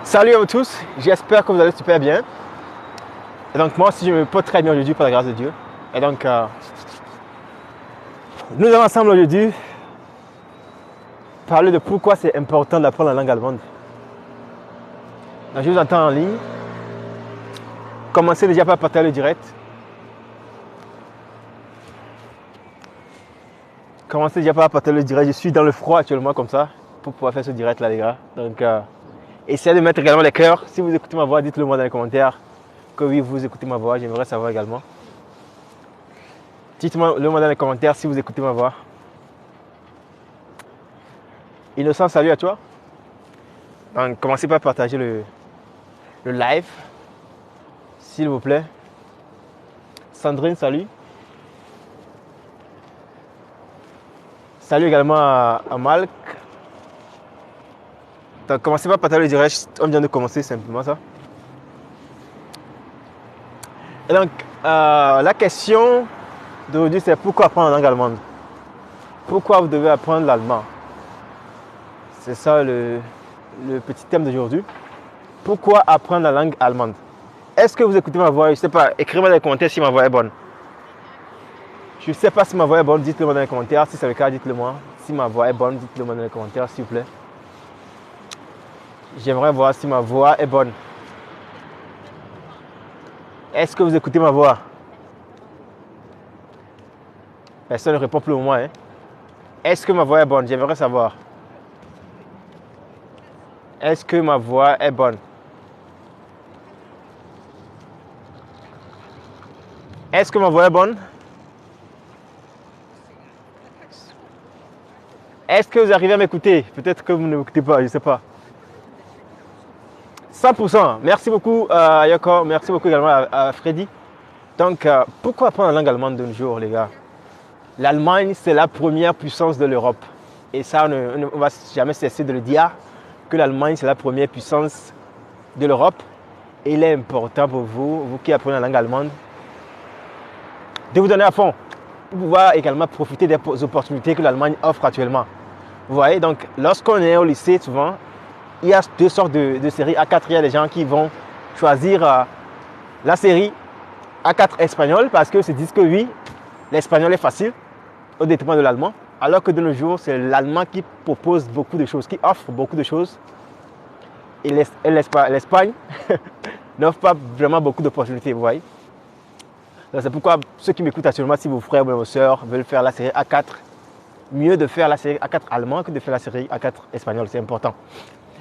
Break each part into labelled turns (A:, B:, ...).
A: Salut à vous tous, j'espère que vous allez super bien. Et donc moi aussi je me porte très bien aujourd'hui par la grâce de Dieu. Et donc nous allons ensemble aujourd'hui parler de pourquoi c'est important d'apprendre la langue allemande. Donc je vous attends en ligne. Commencez déjà par partager le direct. Commencez déjà par partager le direct. Je suis dans le froid actuellement comme ça pour pouvoir faire ce direct là les gars. Donc essayez de mettre également les cœurs. Si vous écoutez ma voix, dites-le moi dans les commentaires que oui, vous écoutez ma voix. J'aimerais savoir également. Dites-moi le moi dans les commentaires si vous écoutez ma voix. Innocent, salut à toi. Donc, commencez par partager le live, s'il vous plaît. Sandrine, salut. Salut également à Malk. Donc, commencez par partager le direct. On vient de commencer simplement ça. Et donc, la question d'aujourd'hui, c'est pourquoi apprendre la langue allemande? Pourquoi vous devez apprendre l'allemand? C'est ça le petit thème d'aujourd'hui. Pourquoi apprendre la langue allemande? Est-ce que vous écoutez ma voix? Je ne sais pas. Écrivez-moi dans les commentaires si ma voix est bonne. Je ne sais pas si ma voix est bonne. Dites-le moi dans les commentaires. Si c'est le cas, dites-le moi. Si ma voix est bonne, dites-le moi dans les commentaires, s'il vous plaît. J'aimerais voir si ma voix est bonne. Est-ce que vous écoutez ma voix? Personne ne répond plus au moins. Est-ce que ma voix est bonne? J'aimerais savoir. Est-ce que ma voix est bonne? Est-ce que ma voix est bonne? Est-ce que vous arrivez à m'écouter? Peut-être que vous ne m'écoutez pas, je ne sais pas. 100%. Merci beaucoup Yoko. Merci beaucoup également à Freddy. Donc, pourquoi apprendre la langue allemande de nos jours, les gars? L'Allemagne, c'est la première puissance de l'Europe. Et ça, on ne va jamais cesser de le dire, que l'Allemagne, c'est la première puissance de l'Europe. Et il est important pour vous, vous qui apprenez la langue allemande, de vous donner à fond pour pouvoir également profiter des opportunités que l'Allemagne offre actuellement. Vous voyez, donc, lorsqu'on est au lycée, souvent, il y a deux sortes de séries A4. Il y a des gens qui vont choisir la série A4 espagnol parce qu'ils se disent que oui, l'espagnol est facile au détriment de l'allemand. Alors que de nos jours, c'est l'allemand qui propose beaucoup de choses, qui offre beaucoup de choses. Et l'Espagne n'offre pas vraiment beaucoup d'opportunités, vous voyez. C'est pourquoi ceux qui m'écoutent actuellement, si vos frères ou vos soeurs veulent faire la série A4, mieux de faire la série A4 allemand que de faire la série A4 espagnol, c'est important.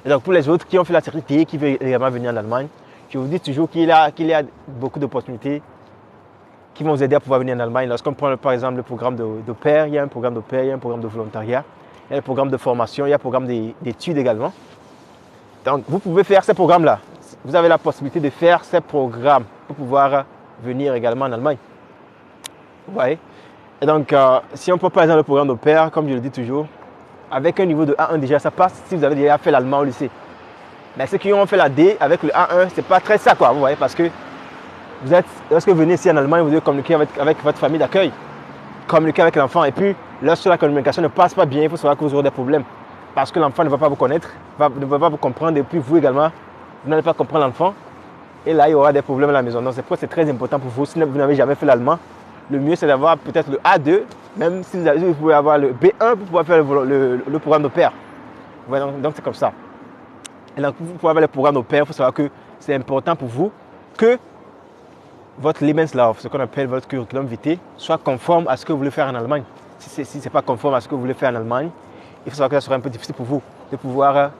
A: Et donc pour les autres qui ont fait la série T, qui veulent également venir en Allemagne, je vous dis toujours qu'il y a beaucoup d'opportunités qui vont vous aider à pouvoir venir en Allemagne. Lorsqu'on prend par exemple le programme de pair, il y a un programme de pair, il y a un programme de volontariat, il y a un programme de formation, il y a un programme d'études également. Donc vous pouvez faire ces programmes-là. Vous avez la possibilité de faire ces programmes pour pouvoir venir également en Allemagne. Vous voyez? Et donc si on prend par exemple le programme de pair, comme je le dis toujours, avec un niveau de A1 déjà, ça passe si vous avez déjà fait l'allemand au lycée. Mais ceux qui ont fait la D avec le A1, c'est pas très ça quoi, vous voyez, parce que lorsque vous venez ici en Allemagne, vous devez communiquer avec votre famille d'accueil, communiquer avec l'enfant. Et puis, lorsque la communication ne passe pas bien, il faut savoir que vous aurez des problèmes. Parce que l'enfant ne va pas vous connaître, ne va pas vous comprendre, et puis vous également, vous n'allez pas comprendre l'enfant. Et là, il y aura des problèmes à la maison. Donc, c'est pourquoi c'est très important pour vous. Si vous n'avez jamais fait l'allemand, le mieux, c'est d'avoir peut-être le A2, même si vous pouvez avoir le B1 pour pouvoir faire le programme de pair. Voilà, donc, c'est comme ça. Et donc, pour pouvoir avoir le programme de pair, il faut savoir que c'est important pour vous que votre Lebenslauf, ce qu'on appelle votre curriculum vitae, soit conforme à ce que vous voulez faire en Allemagne. Si ce n'est pas conforme à ce que vous voulez faire en Allemagne, il faut savoir que ça sera un peu difficile pour vous de pouvoir,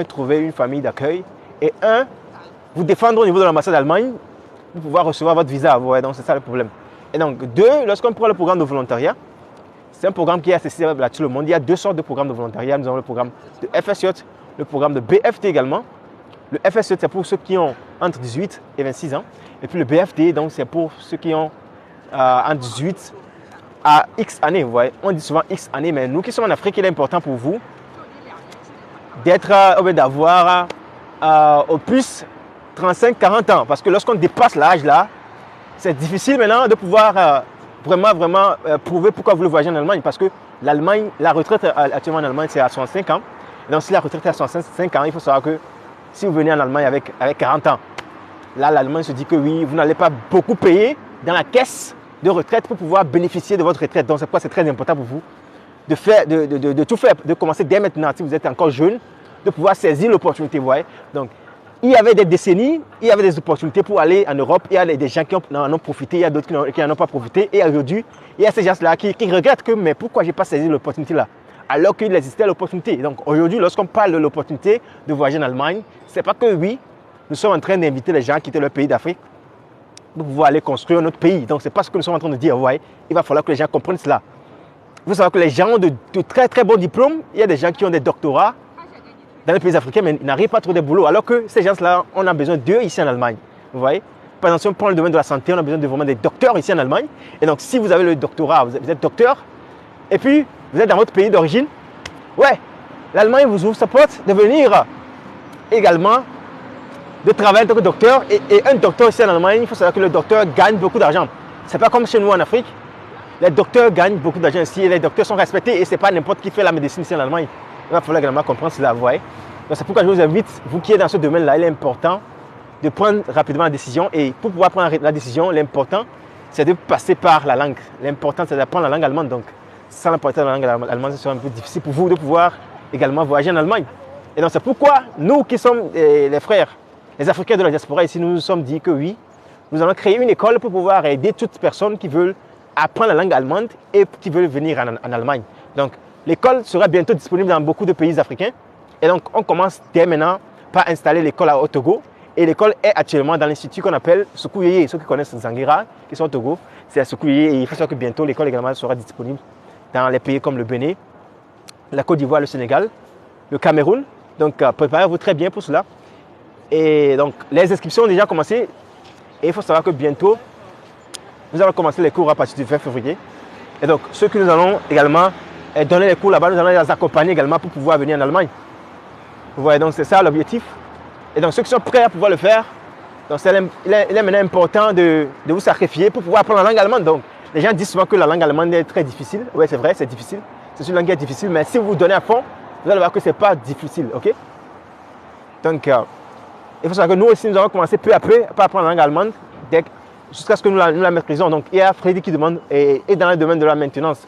A: trouver une famille d'accueil et vous défendre au niveau de l'ambassade d'Allemagne pour pouvoir recevoir votre visa. Ouais, donc c'est ça le problème. Et donc, lorsqu'on prend le programme de volontariat, c'est un programme qui est accessible à tout le monde. Il y a deux sortes de programmes de volontariat. Nous avons le programme de FSJ, le programme de BFT également. Le FSJ, c'est pour ceux qui ont entre 18 et 26 ans. Et puis le BFT, donc c'est pour ceux qui ont entre 18 à X années. Vous voyez, on dit souvent X années, mais nous qui sommes en Afrique, il est important pour vous d'avoir au plus 35-40 ans. Parce que lorsqu'on dépasse l'âge là, c'est difficile maintenant de pouvoir vraiment prouver pourquoi vous voulez voyager en Allemagne. Parce que l'Allemagne, la retraite actuellement en Allemagne, c'est à 65 ans. Et donc si la retraite est à 65 ans, il faut savoir que si vous venez en Allemagne avec 40 ans. Là, l'Allemagne se dit que oui, vous n'allez pas beaucoup payer dans la caisse de retraite pour pouvoir bénéficier de votre retraite. Donc, c'est pourquoi c'est très important pour vous de tout faire, de commencer dès maintenant, si vous êtes encore jeune, de pouvoir saisir l'opportunité. Vous voyez. Donc, il y avait des décennies, il y avait des opportunités pour aller en Europe. Il y a des gens qui en ont profité, il y a d'autres qui n'en ont pas profité. Et aujourd'hui, il y a ces gens-là qui regrettent que, mais pourquoi je n'ai pas saisi l'opportunité là? Alors qu'il existait l'opportunité. Donc aujourd'hui, lorsqu'on parle de l'opportunité de voyager en Allemagne, ce n'est pas que oui, nous sommes en train d'inviter les gens à quitter leur pays d'Afrique pour pouvoir aller construire notre pays. Donc ce n'est pas ce que nous sommes en train de dire. Vous voyez, il va falloir que les gens comprennent cela. Il faut savoir que les gens ont de très très bons diplômes. Il y a des gens qui ont des doctorats dans les pays africains, mais ils n'arrivent pas à trouver des boulots. Alors que ces gens-là, on a besoin d'eux ici en Allemagne. Vous voyez? Par exemple, si on prend le domaine de la santé, on a besoin de vraiment des docteurs ici en Allemagne. Et donc, si vous avez le doctorat, vous êtes docteur, et puis vous êtes dans votre pays d'origine, ouais, l'Allemagne vous ouvre sa porte de venir également de travailler en tant que docteur. Et un docteur ici en Allemagne, il faut savoir que le docteur gagne beaucoup d'argent. Ce n'est pas comme chez nous en Afrique. Les docteurs gagnent beaucoup d'argent ici et les docteurs sont respectés et ce n'est pas n'importe qui fait la médecine ici en Allemagne. Il va falloir également comprendre cela, vous voyez. Donc c'est pourquoi je vous invite, vous qui êtes dans ce domaine-là, il est important de prendre rapidement la décision. Et pour pouvoir prendre la décision, l'important, c'est de passer par la langue. L'important, c'est d'apprendre la langue allemande. Donc, sans l'apprentissage de la langue allemande, ce sera un peu difficile pour vous de pouvoir également voyager en Allemagne. Et donc, c'est pourquoi nous qui sommes les frères, les Africains de la diaspora ici, nous nous sommes dit que oui, nous allons créer une école pour pouvoir aider toutes personnes qui veulent apprendre la langue allemande et qui veulent venir en Allemagne. Donc, l'école sera bientôt disponible dans beaucoup de pays africains. Et donc, on commence dès maintenant par installer l'école au Togo. Et l'école est actuellement dans l'institut qu'on appelle Soukouye. Ceux qui connaissent Zangira, qui sont au Togo, c'est à Soukouye. Et il faut savoir que bientôt, l'école également sera disponible dans les pays comme le Bénin, la Côte d'Ivoire, le Sénégal, le Cameroun. Donc, préparez-vous très bien pour cela. Et donc, les inscriptions ont déjà commencé. Et il faut savoir que bientôt, nous allons commencer les cours à partir du 20 février. Et donc, ceux que nous allons également donner les cours là-bas, nous allons les accompagner également pour pouvoir venir en Allemagne. Vous voyez, donc c'est ça l'objectif. Et donc, ceux qui sont prêts à pouvoir le faire, donc il est maintenant important de vous sacrifier pour pouvoir apprendre la langue allemande. Donc, les gens disent souvent que la langue allemande est très difficile. Oui, c'est vrai, c'est difficile. C'est une langue qui est difficile, mais si vous vous donnez à fond, vous allez voir que ce n'est pas difficile, ok? Donc, il faut savoir que nous aussi, nous allons commencer peu à peu à apprendre la langue allemande jusqu'à ce que nous la maîtrisons. Donc, il y a Freddy qui demande, et dans le domaine de la maintenance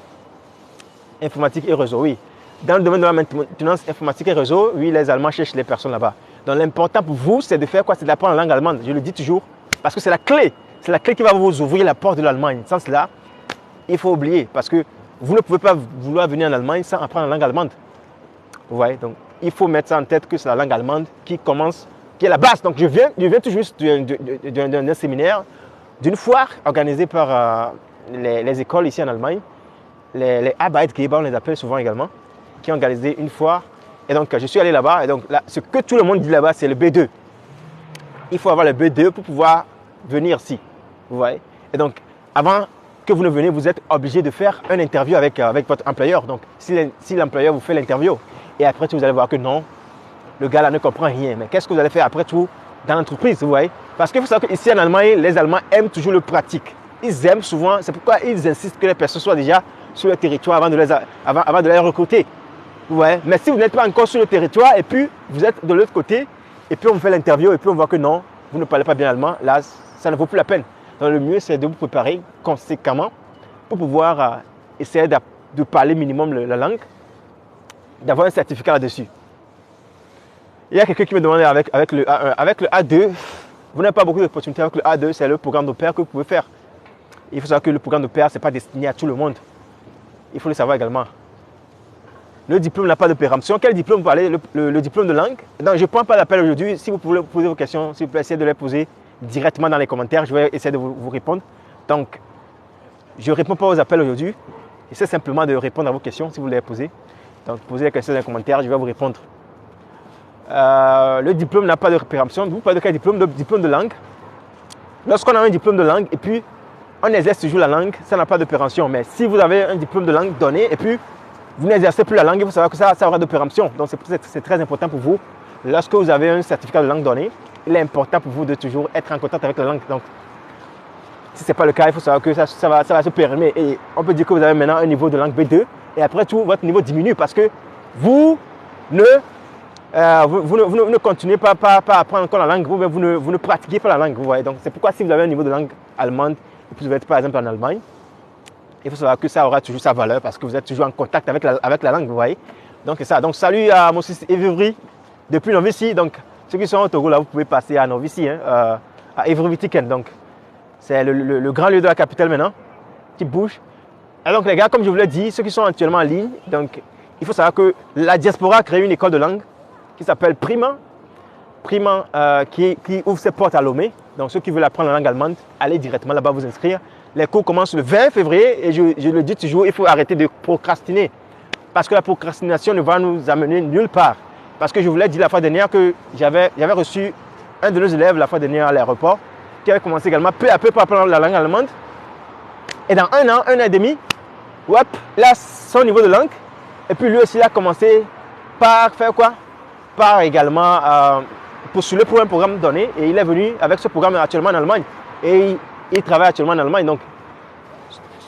A: informatique et réseau, oui. Dans le domaine de la maintenance informatique et réseau, oui, les Allemands cherchent les personnes là-bas. Donc, l'important pour vous, c'est de faire quoi? C'est d'apprendre la langue allemande. Je le dis toujours, parce que c'est la clé. C'est la clé qui va vous ouvrir la porte de l'Allemagne. Sans cela, il faut oublier, parce que vous ne pouvez pas vouloir venir en Allemagne sans apprendre la langue allemande. Vous voyez? Donc, il faut mettre ça en tête que c'est la langue allemande qui est la base. Donc, je viens tout juste d'un séminaire, d'une foire organisée par les écoles ici en Allemagne, les Arbeitgeber, on les appelle souvent également, qui ont organisé une foire. Et donc, je suis allé là-bas. Et donc, là, ce que tout le monde dit là-bas, c'est le B2. Il faut avoir le B2 pour pouvoir venir ici. Vous voyez? Et donc, avant que vous ne veniez, vous êtes obligé de faire une interview avec votre employeur. Donc, si l'employeur vous fait l'interview, et après tout, vous allez voir que non, le gars là ne comprend rien. Mais qu'est-ce que vous allez faire après tout dans l'entreprise, vous voyez? Parce qu'il faut savoir qu'ici en Allemagne, les Allemands aiment toujours le pratique. Ils aiment souvent, c'est pourquoi ils insistent que les personnes soient déjà sur le territoire avant de les recruter. Vous voyez? Mais si vous n'êtes pas encore sur le territoire et puis vous êtes de l'autre côté et puis on vous fait l'interview et puis on voit que non, vous ne parlez pas bien allemand, là, ça ne vaut plus la peine. Donc le mieux, c'est de vous préparer conséquemment pour pouvoir essayer de parler minimum la langue, d'avoir un certificat là-dessus. Il y a quelqu'un qui me demandait avec le A1, avec le A2, vous n'avez pas beaucoup d'opportunités avec le A2, c'est le programme de pair que vous pouvez faire. Il faut savoir que le programme de pair, ce n'est pas destiné à tout le monde. Il faut le savoir également. Le diplôme n'a pas de péremption. Quel diplôme vous parlez? Le diplôme de langue. Donc, je ne prends pas l'appel aujourd'hui. Si vous pouvez poser vos questions, s'il vous plaît, essayez de les poser directement dans les commentaires. Je vais essayer de vous répondre. Donc, je ne réponds pas aux appels aujourd'hui. J'essaie simplement de répondre à vos questions si vous les posez. Donc, posez les questions dans les commentaires, je vais vous répondre. Le diplôme n'a pas de péremption. Vous parlez de quel diplôme? Le diplôme de langue. Lorsqu'on a un diplôme de langue et puis on exerce toujours la langue, ça n'a pas de péremption. Mais si vous avez un diplôme de langue donné et puis vous n'exercez plus la langue, il faut savoir que ça aura de péremption. Donc c'est très important pour vous. Lorsque vous avez un certificat de langue donné, il est important pour vous de toujours être en contact avec la langue. Donc, si ce n'est pas le cas, il faut savoir que ça va se périmer. Et on peut dire que vous avez maintenant un niveau de langue B2. Et après tout, votre niveau diminue parce que vous ne vous ne continuez pas à apprendre encore la langue, vous ne pratiquez pas la langue, vous voyez. Donc, c'est pourquoi si vous avez un niveau de langue allemande, et puis vous êtes par exemple en Allemagne, il faut savoir que ça aura toujours sa valeur parce que vous êtes toujours en contact avec la langue, vous voyez. Donc, c'est ça. Donc, salut à mon fils Evry depuis Novici. Donc, ceux qui sont au Togo, là, vous pouvez passer à Novici, à Evry-Vitiken. Donc, c'est le grand lieu de la capitale maintenant, qui bouge. Et donc, les gars, comme je vous l'ai dit, ceux qui sont actuellement en ligne, donc, il faut savoir que la diaspora a créé une école de langue qui s'appelle Prima. Prima qui ouvre ses portes à Lomé. Donc, ceux qui veulent apprendre la langue allemande, allez directement là-bas vous inscrire. Les cours commencent le 20 février et je le dis toujours, il faut arrêter de procrastiner. Parce que la procrastination ne va nous amener nulle part. Parce que je vous l'ai dit la fois dernière que j'avais reçu un de nos élèves la fois dernière à l'aéroport qui avait commencé également peu à peu par apprendre la langue allemande. Et dans un an et demi, hop, il a son niveau de langue. Et puis lui aussi, il a commencé par faire quoi? Par également postuler pour un programme donné. Et il est venu avec ce programme actuellement en Allemagne. Et il travaille actuellement en Allemagne. Donc,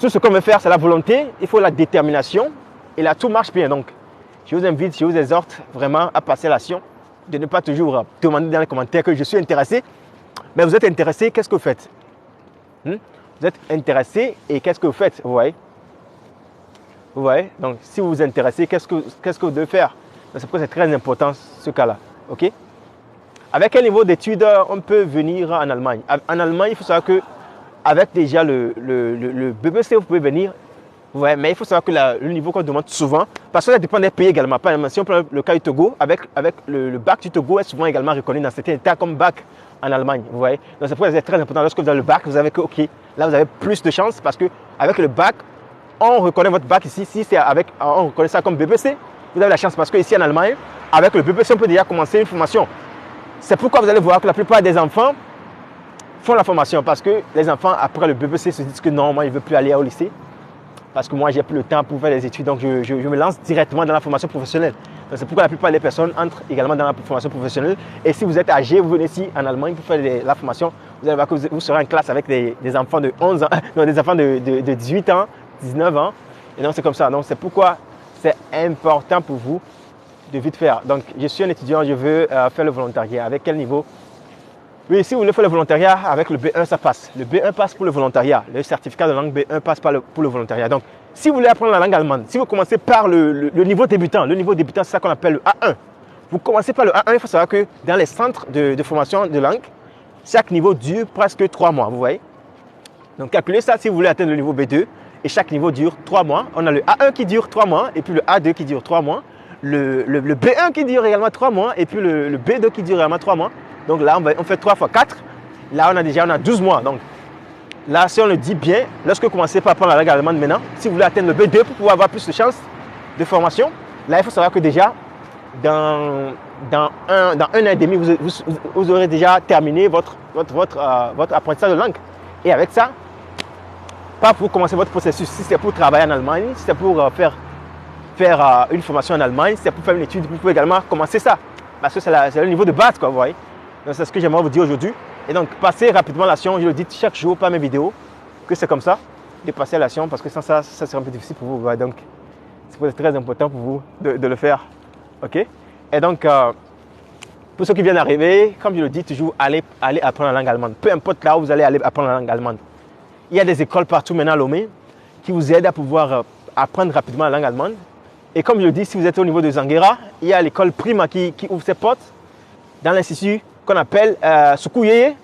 A: tout ce qu'on veut faire, c'est la volonté, il faut la détermination. Et là, tout marche bien. Donc, je vous invite, je vous exhorte vraiment à passer à l'action. De ne pas toujours demander dans les commentaires que je suis intéressé. Mais vous êtes intéressé, qu'est-ce que vous faites? Vous êtes intéressé et qu'est-ce que vous faites? Vous voyez? Vous voyez? Donc, si vous vous intéressez, qu'est-ce que vous devez faire? C'est pourquoi c'est très important ce cas-là. OK? Avec quel niveau d'études on peut venir en Allemagne? En Allemagne, il faut savoir que avec déjà le BBC, vous pouvez venir. Ouais, mais il faut savoir que le niveau qu'on demande souvent, parce que ça dépend des pays également. Par exemple, si on prend le cas du Togo, avec le bac du Togo est souvent également reconnu dans certains états comme bac en Allemagne. Vous voyez? Donc c'est pourquoi c'est très important. Lorsque vous avez le bac, vous savez que OK, là vous avez plus de chance parce que avec le bac, on reconnaît votre bac ici. Si c'est on reconnaît ça comme BBC, vous avez la chance parce que ici en Allemagne, avec le BBC, on peut déjà commencer une formation. C'est pourquoi vous allez voir que la plupart des enfants font la formation parce que les enfants, après le BBC, se disent que non, moi, je ne veux plus aller au lycée parce que moi, j'ai plus le temps pour faire les études. Donc, je me lance directement dans la formation professionnelle. C'est pourquoi la plupart des personnes entrent également dans la formation professionnelle. Et si vous êtes âgé, vous venez ici en Allemagne pour faire la formation, vous allez voir que vous serez en classe avec des enfants de 11 ans, non, des enfants de 18 ans, 19 ans. Et donc, c'est comme ça. Donc, c'est pourquoi c'est important pour vous de vite faire. Donc, je suis un étudiant, je veux faire le volontariat. Avec quel niveau? Oui, si vous voulez faire le volontariat, avec le B1, ça passe. Le B1 passe pour le volontariat. Le certificat de langue B1 passe pour le volontariat. Donc, si vous voulez apprendre la langue allemande, si vous commencez par le niveau débutant, c'est ça qu'on appelle le A1. Vous commencez par le A1, il faut savoir que dans les centres de formation de langue, chaque niveau dure presque 3 mois, vous voyez. Donc, calculez ça si vous voulez atteindre le niveau B2. Et chaque niveau dure 3 mois. On a le A1 qui dure 3 mois, et puis le A2 qui dure 3 mois. Le B1 qui dure également 3 mois, et puis le B2 qui dure également 3 mois. Donc là, on fait 3 fois 4. Là, on a 12 mois. Donc là, si on le dit bien, lorsque vous commencez par apprendre la langue allemande maintenant, si vous voulez atteindre le B2 pour pouvoir avoir plus de chances de formation, là, il faut savoir que déjà, dans un an et demi, vous aurez déjà terminé votre apprentissage de langue. Et avec ça, pas pour commencer votre processus. Si c'est pour travailler en Allemagne, si c'est pour faire une formation en Allemagne, si c'est pour faire une étude, vous pouvez également commencer ça. Parce que c'est le niveau de base, quoi, vous voyez. Donc, c'est ce que j'aimerais vous dire aujourd'hui. Et donc, passez rapidement à l'action. Je le dis chaque jour par mes vidéos que c'est comme ça, de passer à l'action, parce que sans ça, ça serait un peu difficile pour vous. Ouais. Donc, c'est très important pour vous de le faire. OK? Et donc, pour ceux qui viennent d'arriver, comme je le dis toujours, allez apprendre la langue allemande. Peu importe là où vous allez apprendre la langue allemande. Il y a des écoles partout maintenant à Lomé qui vous aident à pouvoir apprendre rapidement la langue allemande. Et comme je le dis, si vous êtes au niveau de Zanguera, il y a l'école Prima qui ouvre ses portes dans l'institut qu'on appelle Sukuyeye.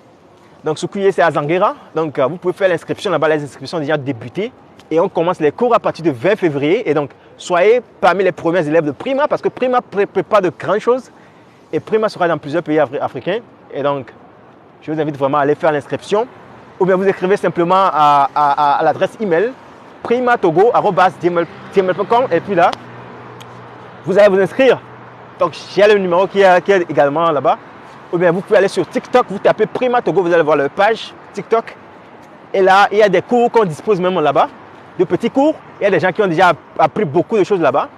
A: Donc Sukuyeye, c'est à Zanguera. Donc vous pouvez faire l'inscription là-bas. Les inscriptions ont déjà débuté. Et on commence les cours à partir du 20 février. Et donc, soyez parmi les premiers élèves de Prima parce que Prima ne prépare de grandes choses. Et Prima sera dans plusieurs pays africains. Et donc, je vous invite vraiment à aller faire l'inscription. Ou bien vous écrivez simplement à l'adresse email primatogo@gmail.com et puis là, vous allez vous inscrire. Donc, j'ai le numéro qui est également là-bas. Ou bien vous pouvez aller sur TikTok, vous tapez Prima Togo, vous allez voir leur page TikTok. Et là, il y a des cours qu'on dispose même là-bas, de petits cours. Il y a des gens qui ont déjà appris beaucoup de choses là-bas.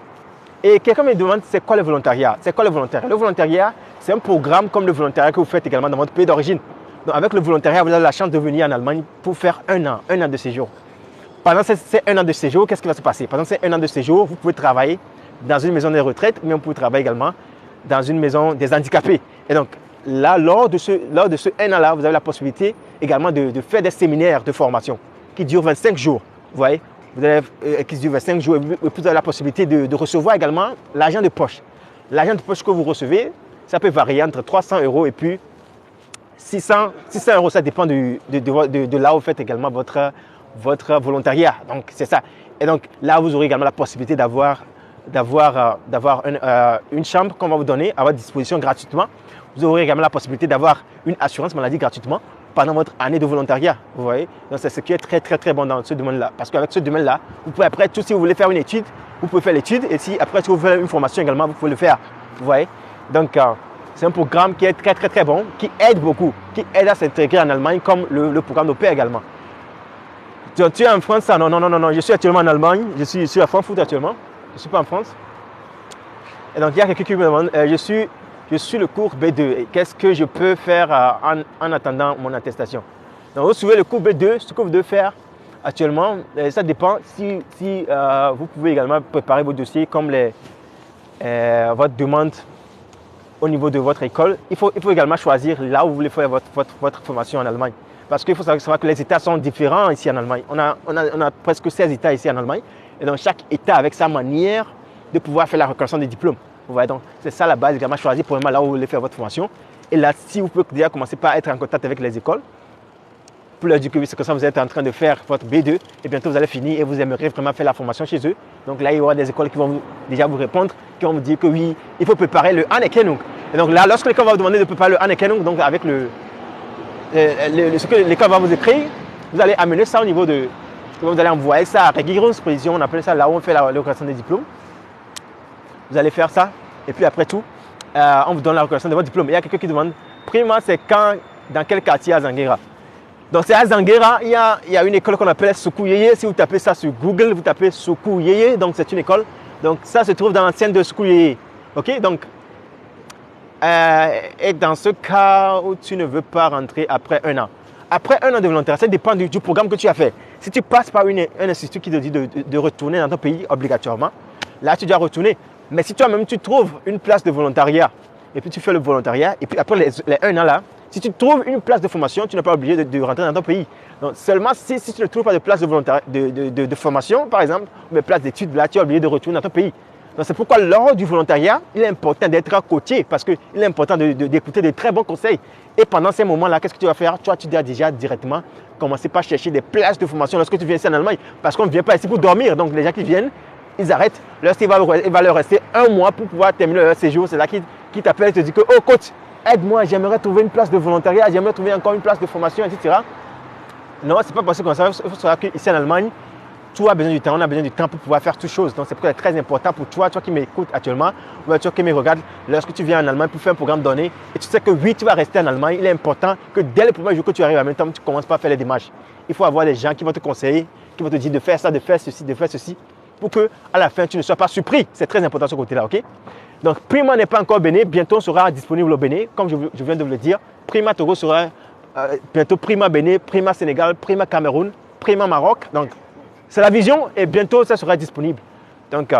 A: Et quelqu'un me demande, c'est quoi le volontariat? C'est quoi le volontariat? Le volontariat, c'est un programme comme le volontariat que vous faites également dans votre pays d'origine. Donc, avec le volontariat, vous avez la chance de venir en Allemagne pour faire un an de séjour. Pendant ces 1 an de séjour, qu'est-ce qui va se passer? Pendant ces 1 an de séjour, vous pouvez travailler dans une maison de retraite, mais vous pouvez travailler également dans une maison des handicapés. Et donc, là, lors de ce 1 an-là, vous avez la possibilité également de faire des séminaires de formation qui durent 25 jours. Vous voyez, qui durent 25 jours. Et vous avez la possibilité de recevoir également l'argent de poche. L'argent de poche que vous recevez, ça peut varier entre 300 € et puis 600 €. Ça dépend de là où vous faites également votre volontariat. Donc, c'est ça. Et donc, là, vous aurez également la possibilité d'avoir une chambre qu'on va vous donner à votre disposition gratuitement. Vous aurez également la possibilité d'avoir une assurance maladie gratuitement pendant votre année de volontariat. Vous voyez? Donc, c'est ce qui est très, très, très bon dans ce domaine-là. Parce qu'avec ce domaine-là, vous pouvez après, si vous voulez faire une étude, vous pouvez faire l'étude. Et si après, si vous voulez faire une formation également, vous pouvez le faire. Vous voyez? Donc, c'est un programme qui est très, très, très bon, qui aide beaucoup, qui aide à s'intégrer en Allemagne comme le programme de paix également. Tu es en France? Non. Je suis actuellement en Allemagne. Je suis à Francfort actuellement. Je ne suis pas en France. Et donc, il y a quelqu'un qui me demande, je suis le cours B2. Qu'est-ce que je peux faire en attendant mon attestation? Donc, vous suivez le cours B2. Ce que vous devez faire actuellement, ça dépend si vous pouvez également préparer vos dossiers comme votre demande au niveau de votre école. Il faut également choisir là où vous voulez faire votre formation en Allemagne. Parce qu'il faut savoir que les États sont différents ici en Allemagne. On a presque 16 États ici en Allemagne. Et donc, chaque État avec sa manière de pouvoir faire la reconnaissance des diplômes. Vous voyez, donc, c'est ça la base, également choisir pour là où vous voulez faire votre formation. Et là, si vous pouvez déjà commencer par être en contact avec les écoles, pour leur dire que oui, c'est comme ça, vous êtes en train de faire votre B2 et bientôt vous allez finir et vous aimeriez vraiment faire la formation chez eux. Donc là, il y aura des écoles qui vont déjà vous répondre, qui vont vous dire que oui, il faut préparer le Anerkennung. Et donc là, lorsque l'école va vous demander de préparer le Anerkennung, donc avec ce que l'école va vous écrire, vous allez amener ça au niveau de... Vous allez envoyer ça à Regierungsprüfung, on appelle ça là où on fait la reconnaissance des diplômes. Vous allez faire ça et puis après tout, on vous donne la reconnaissance de votre diplôme. Il y a quelqu'un qui demande, prima, c'est quand, dans quel quartier à Zanguera? Donc c'est à Zanguera, il y a une école qu'on appelle Soukouye. Si vous tapez ça sur Google, vous tapez Soukouye, donc c'est une école. Donc ça se trouve dans l'ancienne de Soukouye. Ok, donc, et dans ce cas où tu ne veux pas rentrer après 1 an. Après 1 an de volontariat, ça dépend du programme que tu as fait. Si tu passes par un institut qui te dit de retourner dans ton pays obligatoirement, là tu dois retourner. Mais si toi-même tu trouves une place de volontariat et puis tu fais le volontariat et puis après les 1 an là, si tu trouves une place de formation, tu n'es pas obligé de rentrer dans ton pays. Donc seulement si tu ne trouves pas de place de formation, par exemple, ou de place d'études, là tu es obligé de retourner dans ton pays. Donc c'est pourquoi lors du volontariat, il est important d'être coaché parce qu'il est important d'écouter de très bons conseils. Et pendant ces moments-là, qu'est-ce que tu vas faire? Toi, tu dois déjà directement commencer par chercher des places de formation lorsque tu viens ici en Allemagne. Parce qu'on ne vient pas ici pour dormir. Donc les gens qui viennent, ils arrêtent. Lorsqu'il va leur rester 1 mois pour pouvoir terminer leur séjour, c'est là qu'ils t'appellent et te disent que, oh coach, aide-moi, j'aimerais trouver une place de volontariat, j'aimerais trouver encore une place de formation, etc. Non, ce n'est pas possible comme ça. Il faut savoir qu'ici en Allemagne, tu as besoin du temps, on a besoin du temps pour pouvoir faire toutes choses. Donc c'est pourquoi c'est très important pour toi qui m'écoutes actuellement, ou toi qui me regardes, lorsque tu viens en Allemagne pour faire un programme donné, et tu sais que oui, tu vas rester en Allemagne, il est important que dès le premier jour que tu arrives en même temps, tu ne commences pas à faire les démarches. Il faut avoir des gens qui vont te conseiller, qui vont te dire de faire ça, de faire ceci, pour que à la fin, tu ne sois pas surpris. C'est très important ce côté-là, ok? Donc Prima n'est pas encore Béné, bientôt sera disponible au Béné, comme je viens de vous le dire. Prima Togo sera bientôt Prima Béné, Prima Sénégal, Prima Cameroun, Prima Maroc. Donc c'est la vision et bientôt ça sera disponible. Donc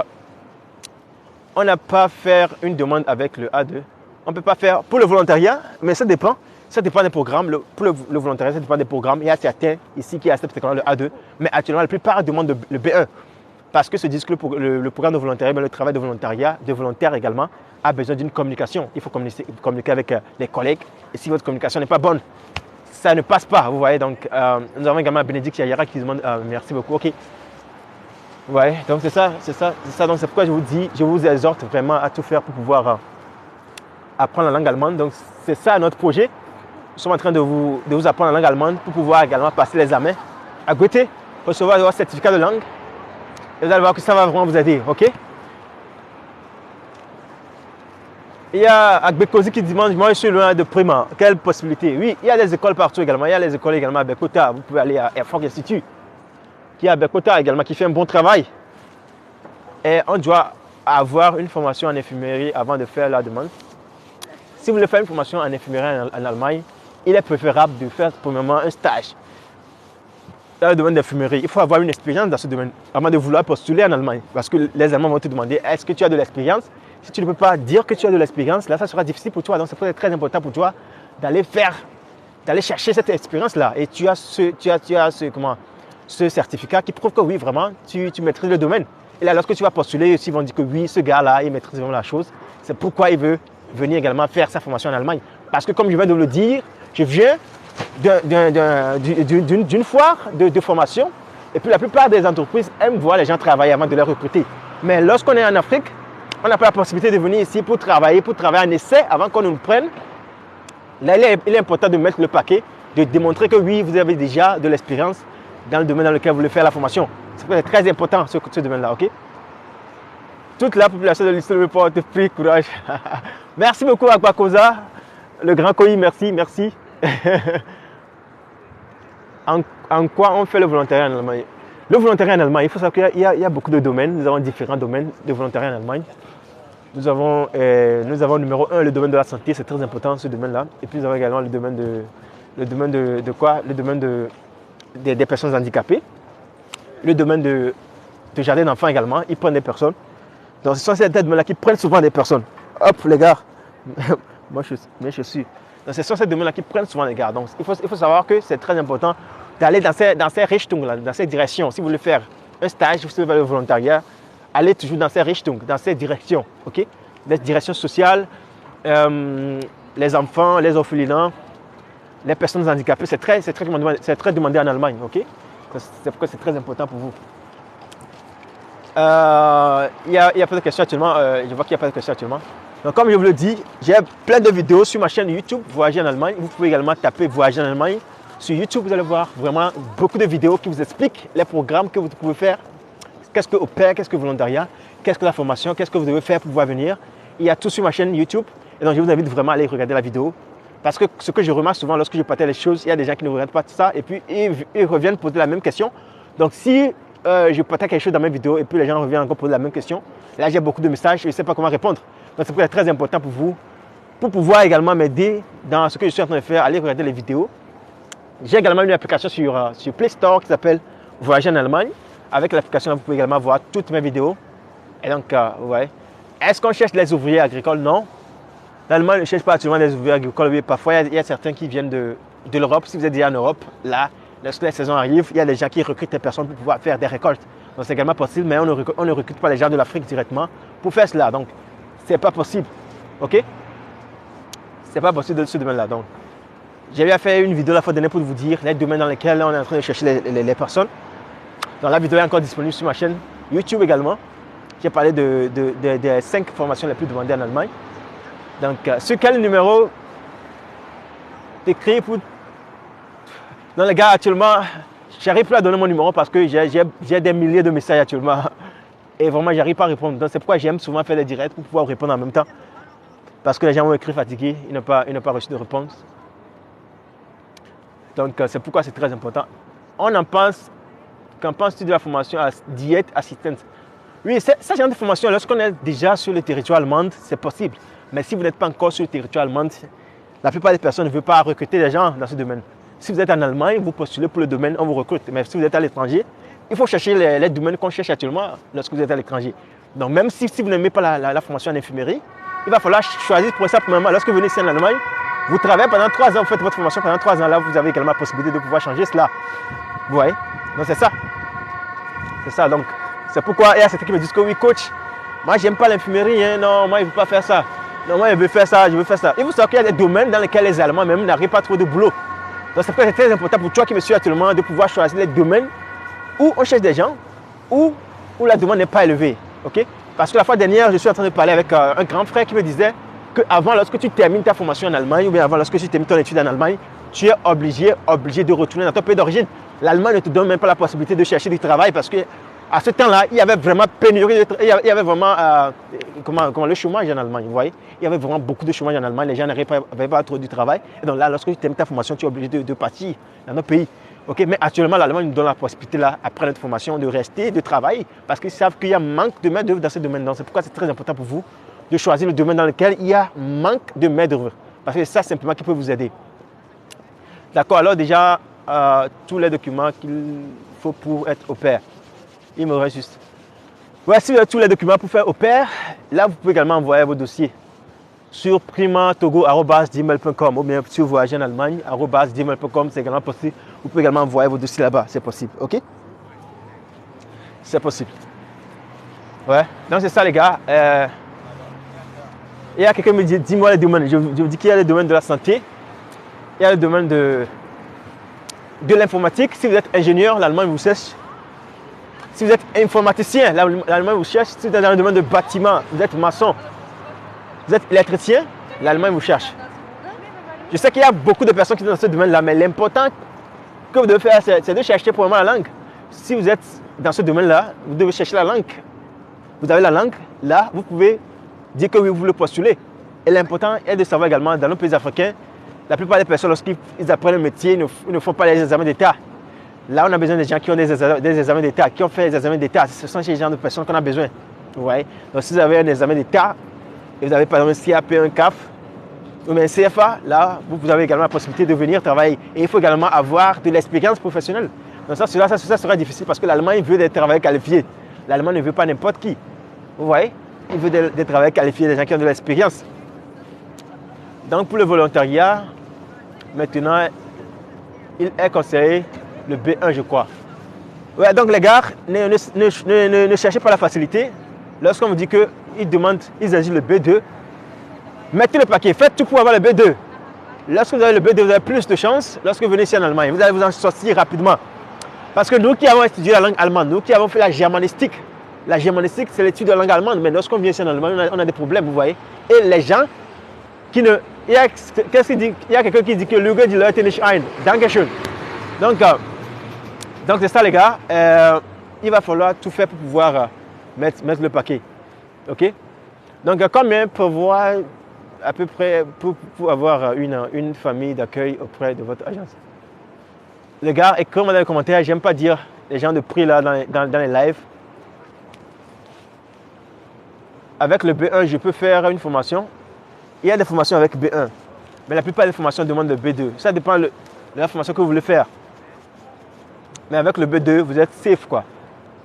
A: on n'a pas faire une demande avec le A2. On ne peut pas faire pour le volontariat, mais ça dépend. Ça dépend des programmes. Pour le volontariat, ça dépend des programmes. Il y a certains ici qui acceptent le A2, mais actuellement la plupart demandent le B1. Parce que se disent que le programme de volontariat, le travail de volontariat, de volontaire également, a besoin d'une communication. Il faut communiquer avec les collègues. Et si votre communication n'est pas bonne, ça ne passe pas. Vous voyez, donc nous avons également Bénédicte Yayara qui demande merci beaucoup. Ok. Vous voyez, donc c'est ça. Donc c'est pourquoi je vous dis, je vous exhorte vraiment à tout faire pour pouvoir apprendre la langue allemande. Donc c'est ça notre projet. Nous sommes en train de vous apprendre la langue allemande pour pouvoir également passer les examens à Goethe, recevoir votre certificat de langue. Et vous allez voir que ça va vraiment vous aider, ok? Il y a Agbekosi qui demande, moi je suis loin de Prima, quelle possibilité? Oui, il y a des écoles partout également, il y a les écoles également à Bekota, vous pouvez aller à Erfurt Institut, qui est à Bekota également, qui fait un bon travail. Et on doit avoir une formation en infirmerie avant de faire la demande. Si vous voulez faire une formation en infirmerie en Allemagne, il est préférable de faire premièrement un stage. dans le domaine d'infumerie, il faut avoir une expérience dans ce domaine avant de vouloir postuler en Allemagne. Parce que les Allemands vont te demander, est-ce que tu as de l'expérience? Si tu ne peux pas dire que tu as de l'expérience, là, ça sera difficile pour toi. Donc, c'est peut-être très important pour toi d'aller chercher cette expérience-là. Et tu as ce certificat qui prouve que oui, vraiment, tu maîtrises le domaine. Et là, lorsque tu vas postuler, ils vont dire que oui, ce gars-là, il maîtrise vraiment la chose. C'est pourquoi il veut venir également faire sa formation en Allemagne. Parce que comme je viens de le dire, je viens d'une foire de formation. Et puis la plupart des entreprises aiment voir les gens travailler avant de les recruter. Mais lorsqu'on est en Afrique, on n'a pas la possibilité de venir ici pour travailler en essai avant qu'on nous prenne. Là, il est important de mettre le paquet, de démontrer que oui, vous avez déjà de l'expérience dans le domaine dans lequel vous voulez faire la formation. C'est très important ce domaine-là, ok? Toute la population de l'Eastern Report te prie courage. Merci beaucoup Akwakoza, le grand Koi, merci. En quoi on fait le volontariat en Allemagne? Le volontariat en Allemagne, il faut savoir qu'il y a beaucoup de domaines. Nous avons différents domaines de volontariat en Allemagne. Nous avons numéro 1, le domaine de la santé, c'est très important ce domaine-là. Et puis nous avons également le domaine des personnes handicapées. Le domaine de jardin d'enfants également, ils prennent des personnes. Donc ce sont ces domaines-là qui prennent souvent des personnes. Hop les gars, moi je suis. Donc ce sont ces domaines-là qui prennent souvent les gars. Donc il faut savoir que c'est très important d'aller dans ces Richtungen, dans ces directions. Si vous voulez faire un stage, si vous voulez faire le volontariat, allez toujours dans ces Richtungen, dans ces directions. Ok? Les directions sociales, les enfants, les orphelinats, les personnes handicapées, c'est très demandé en Allemagne. Ok? C'est pourquoi c'est très important pour vous. Il y a pas de questions actuellement. Je vois qu'il n'y a pas de questions actuellement. Donc, comme je vous le dis, j'ai plein de vidéos sur ma chaîne YouTube Voyager en Allemagne. Vous pouvez également taper Voyager en Allemagne. Sur YouTube, vous allez voir vraiment beaucoup de vidéos qui vous expliquent les programmes que vous pouvez faire. Qu'est-ce que au pair, qu'est-ce que volontariat, qu'est-ce que la formation, qu'est-ce que vous devez faire pour pouvoir venir. Il y a tout sur ma chaîne YouTube. Et donc, je vous invite vraiment à aller regarder la vidéo. Parce que ce que je remarque souvent lorsque je partage les choses, il y a des gens qui ne regardent pas tout ça et puis ils reviennent poser la même question. Donc, si je partage quelque chose dans mes vidéos et puis les gens reviennent encore poser la même question, là, j'ai beaucoup de messages et je ne sais pas comment répondre. Donc, c'est très important pour vous, pour pouvoir également m'aider dans ce que je suis en train de faire, aller regarder les vidéos. J'ai également une application sur Play Store qui s'appelle Voyager en Allemagne. Avec l'application, vous pouvez également voir toutes mes vidéos. Et donc, ouais. Est-ce qu'on cherche les ouvriers agricoles? Non. L'Allemagne ne cherche pas actuellement des ouvriers agricoles. Mais parfois, il y a certains qui viennent de l'Europe. Si vous êtes déjà en Europe, là, lorsque la saison arrive, il y a des gens qui recrutent des personnes pour pouvoir faire des récoltes. Donc, c'est également possible, mais on ne recrute pas les gens de l'Afrique directement pour faire cela. Donc, c'est pas possible. OK? C'est pas possible de ce domaine-là. Donc, j'avais fait une vidéo la fois dernière pour vous dire les domaines dans lesquels on est en train de chercher les personnes. Donc, la vidéo est encore disponible sur ma chaîne YouTube également. J'ai parlé des 5 formations les plus demandées en Allemagne. Donc, sur quel numéro t'écris pour... Non, les gars, actuellement, j'arrive plus à donner mon numéro parce que j'ai des milliers de messages actuellement. Et vraiment, j'arrive pas à répondre. Donc, c'est pourquoi j'aime souvent faire des directs pour pouvoir répondre en même temps. Parce que les gens ont écrit fatigués, ils n'ont pas reçu de réponse. Donc, c'est pourquoi c'est très important. Qu'en penses-tu de la formation diète assistante? Oui, ce genre de formation, lorsqu'on est déjà sur le territoire allemand, c'est possible. Mais si vous n'êtes pas encore sur le territoire allemand, la plupart des personnes ne veulent pas recruter des gens dans ce domaine. Si vous êtes en Allemagne, vous postulez pour le domaine, on vous recrute. Mais si vous êtes à l'étranger, il faut chercher les domaines qu'on cherche actuellement lorsque vous êtes à l'étranger. Donc, même si vous n'aimez pas la formation en infirmerie, il va falloir choisir pour ça pour le moment. Lorsque vous venez ici en Allemagne, vous travaillez pendant 3 ans, vous faites votre formation pendant 3 ans. Là, vous avez également la possibilité de pouvoir changer cela. Vous voyez? Donc, c'est ça. C'est ça. Donc, c'est pourquoi il y a certains qui me disent que oui, coach, moi, j'aime pas l'infirmerie. Hein. Non, moi, je ne veux pas faire ça. Non, moi, je veux faire ça, je veux faire ça. Et vous savez qu'il y a des domaines dans lesquels les Allemands même n'arrivent pas à trouver de boulot. Donc, c'est très important pour toi qui me suis actuellement de pouvoir choisir les domaines où on cherche des gens, où la demande n'est pas élevée. Okay? Parce que la fois dernière, je suis en train de parler avec un grand frère qui me disait qu'avant, lorsque tu termines ta formation en Allemagne, ou bien avant, lorsque tu termines ton étude en Allemagne, tu es obligé de retourner dans ton pays d'origine. L'Allemagne ne te donne même pas la possibilité de chercher du travail parce que à ce temps-là, il y avait vraiment pénurie, il y avait vraiment le chômage en Allemagne, vous voyez. Il y avait vraiment beaucoup de chômage en Allemagne, les gens n'avaient pas à trouver du travail. Et donc là, lorsque tu termines ta formation, tu es obligé de partir dans notre pays. Okay? Mais actuellement, l'Allemagne nous donne la possibilité, là, après notre formation, de rester, de travailler, parce qu'ils savent qu'il y a manque de main-d'œuvre dans ce domaine. Donc c'est pourquoi c'est très important pour vous de choisir le domaine dans lequel il y a manque de main-d'œuvre. Parce que c'est ça simplement qui peut vous aider. D'accord, alors déjà, tous les documents qu'il faut pour être au pair. Il me reste juste. Ouais, si vous avez tous les documents pour faire au pair, là, vous pouvez également envoyer vos dossiers sur primatogo@gmail.com ou bien sur voyager en Allemagne @gmail.com, c'est également possible. Vous pouvez également envoyer vos dossiers là-bas, c'est possible, ok? C'est possible. Ouais, donc c'est ça les gars. Il y a quelqu'un qui me dit, dis-moi les domaines. Je vous dis qu'il y a le domaine de la santé, il y a le domaine de l'informatique. Si vous êtes ingénieur, l'Allemagne vous cherche. Si vous êtes informaticien, l'Allemagne vous cherche. Si vous êtes dans le domaine de bâtiment, vous êtes maçon, vous êtes électricien, l'Allemagne vous cherche. Je sais qu'il y a beaucoup de personnes qui sont dans ce domaine-là, mais l'important que vous devez faire, c'est de chercher pour la langue. Si vous êtes dans ce domaine-là, vous devez chercher la langue. Vous avez la langue, là, vous pouvez dire que oui, vous voulez postuler. Et l'important est de savoir également, dans nos pays africains, la plupart des personnes, lorsqu'ils apprennent le métier, ils ne font pas les examens d'État. Là, on a besoin des gens qui ont des examens d'État, qui ont fait les examens d'État. Ce sont ces gens de personnes qu'on a besoin. Vous voyez? Donc, si vous avez un examen d'État, et vous avez par exemple un CAP, un CAF, ou un CFA, là, vous avez également la possibilité de venir travailler. Et il faut également avoir de l'expérience professionnelle. Donc, ça sera difficile parce que l'Allemagne veut des travailleurs qualifiés. L'Allemagne ne veut pas n'importe qui. Vous voyez? Il veut des travailleurs qualifiés, des gens qui ont de l'expérience. Donc, pour le volontariat, maintenant, il est conseillé le B1, je crois. Ouais, donc les gars, ne cherchez pas la facilité. Lorsqu'on vous dit qu'ils exigent le B2, mettez le paquet, faites tout pour avoir le B2. Lorsque vous avez le B2, vous avez plus de chances lorsque vous venez ici en Allemagne. Vous allez vous en sortir rapidement. Parce que nous qui avons étudié la langue allemande, nous qui avons fait la germanistique, c'est l'étude de la langue allemande, mais lorsqu'on vient ici en Allemagne, on a des problèmes, vous voyez. Et les gens qui ne... Il y a quelqu'un qui dit que Lüge die Leute nicht ein. Dankeschön. Donc c'est ça les gars. Il va falloir tout faire pour pouvoir mettre le paquet. Ok? Donc combien prévoir à peu près pour avoir une famille d'accueil auprès de votre agence? Les gars, écrivez-moi dans les commentaires. J'aime pas dire les gens de prix là dans les lives. Avec le B1, je peux faire une formation. Il y a des formations avec B1, mais la plupart des formations demandent le B2. Ça dépend de la formation que vous voulez faire. Mais avec le B2, vous êtes safe quoi.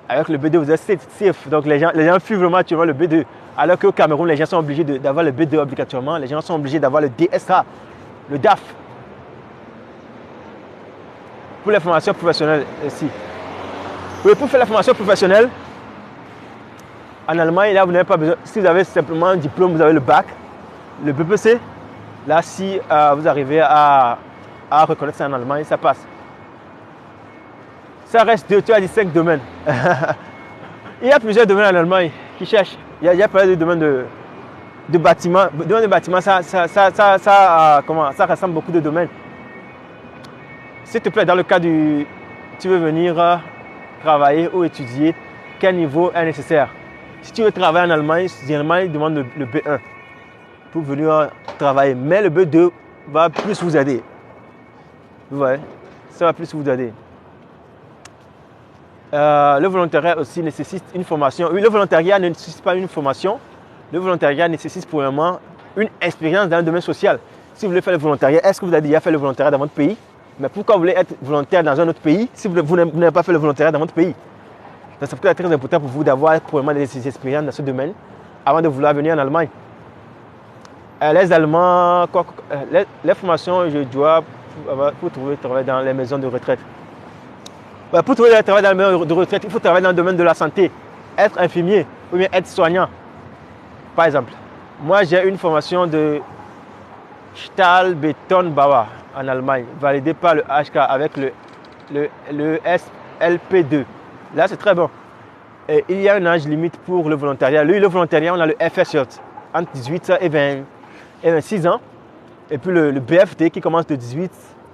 A: Avec le B2, vous êtes safe. Donc les gens fuient vraiment actuellement le B2. Alors qu'au Cameroun, les gens sont obligés d'avoir le B2 obligatoirement. Les gens sont obligés d'avoir le DSA, le DAF. Pour les formations professionnelles ici. Oui, pour faire la formation professionnelle, en Allemagne, là, vous n'avez pas besoin. Si vous avez simplement un diplôme, vous avez le bac, le BPC. Là, si vous arrivez à reconnaître ça en Allemagne, ça passe. Ça reste 2 à 5 domaines. Il y a plusieurs domaines en Allemagne qui cherchent. Il y a pas de domaine de bâtiment. Le domaine de bâtiment, ça rassemble beaucoup de domaines. S'il te plaît, dans le cas du... Tu veux venir travailler ou étudier, quel niveau est nécessaire? Si tu veux travailler en Allemagne, généralement, ils demandent le B1 pour venir travailler. Mais le B2 va plus vous aider. Vous voyez? Ça va plus vous aider. Le volontariat aussi nécessite une formation. Oui, le volontariat ne nécessite pas une formation. Le volontariat nécessite premièrement une expérience dans le domaine social. Si vous voulez faire le volontariat, est-ce que vous avez déjà fait le volontariat dans votre pays? Mais pourquoi vous voulez être volontaire dans un autre pays si vous n'avez pas fait le volontariat dans votre pays? Donc, c'est très important pour vous d'avoir premièrement des expériences dans ce domaine avant de vouloir venir en Allemagne. Les Allemands, les formations, je dois pour trouver travail dans les maisons de retraite. Pour trouver un travail dans le domaine de retraite, il faut travailler dans le domaine de la santé, être infirmier ou bien être soignant. Par exemple, moi j'ai une formation de Stahlbetonbauer en Allemagne, validée par le HK avec le SLP2. Là c'est très bon. Et il y a un âge limite pour le volontariat. Lui, le volontariat, on a le FSJ entre 18 et 26 ans. Et puis le BFT qui commence de 18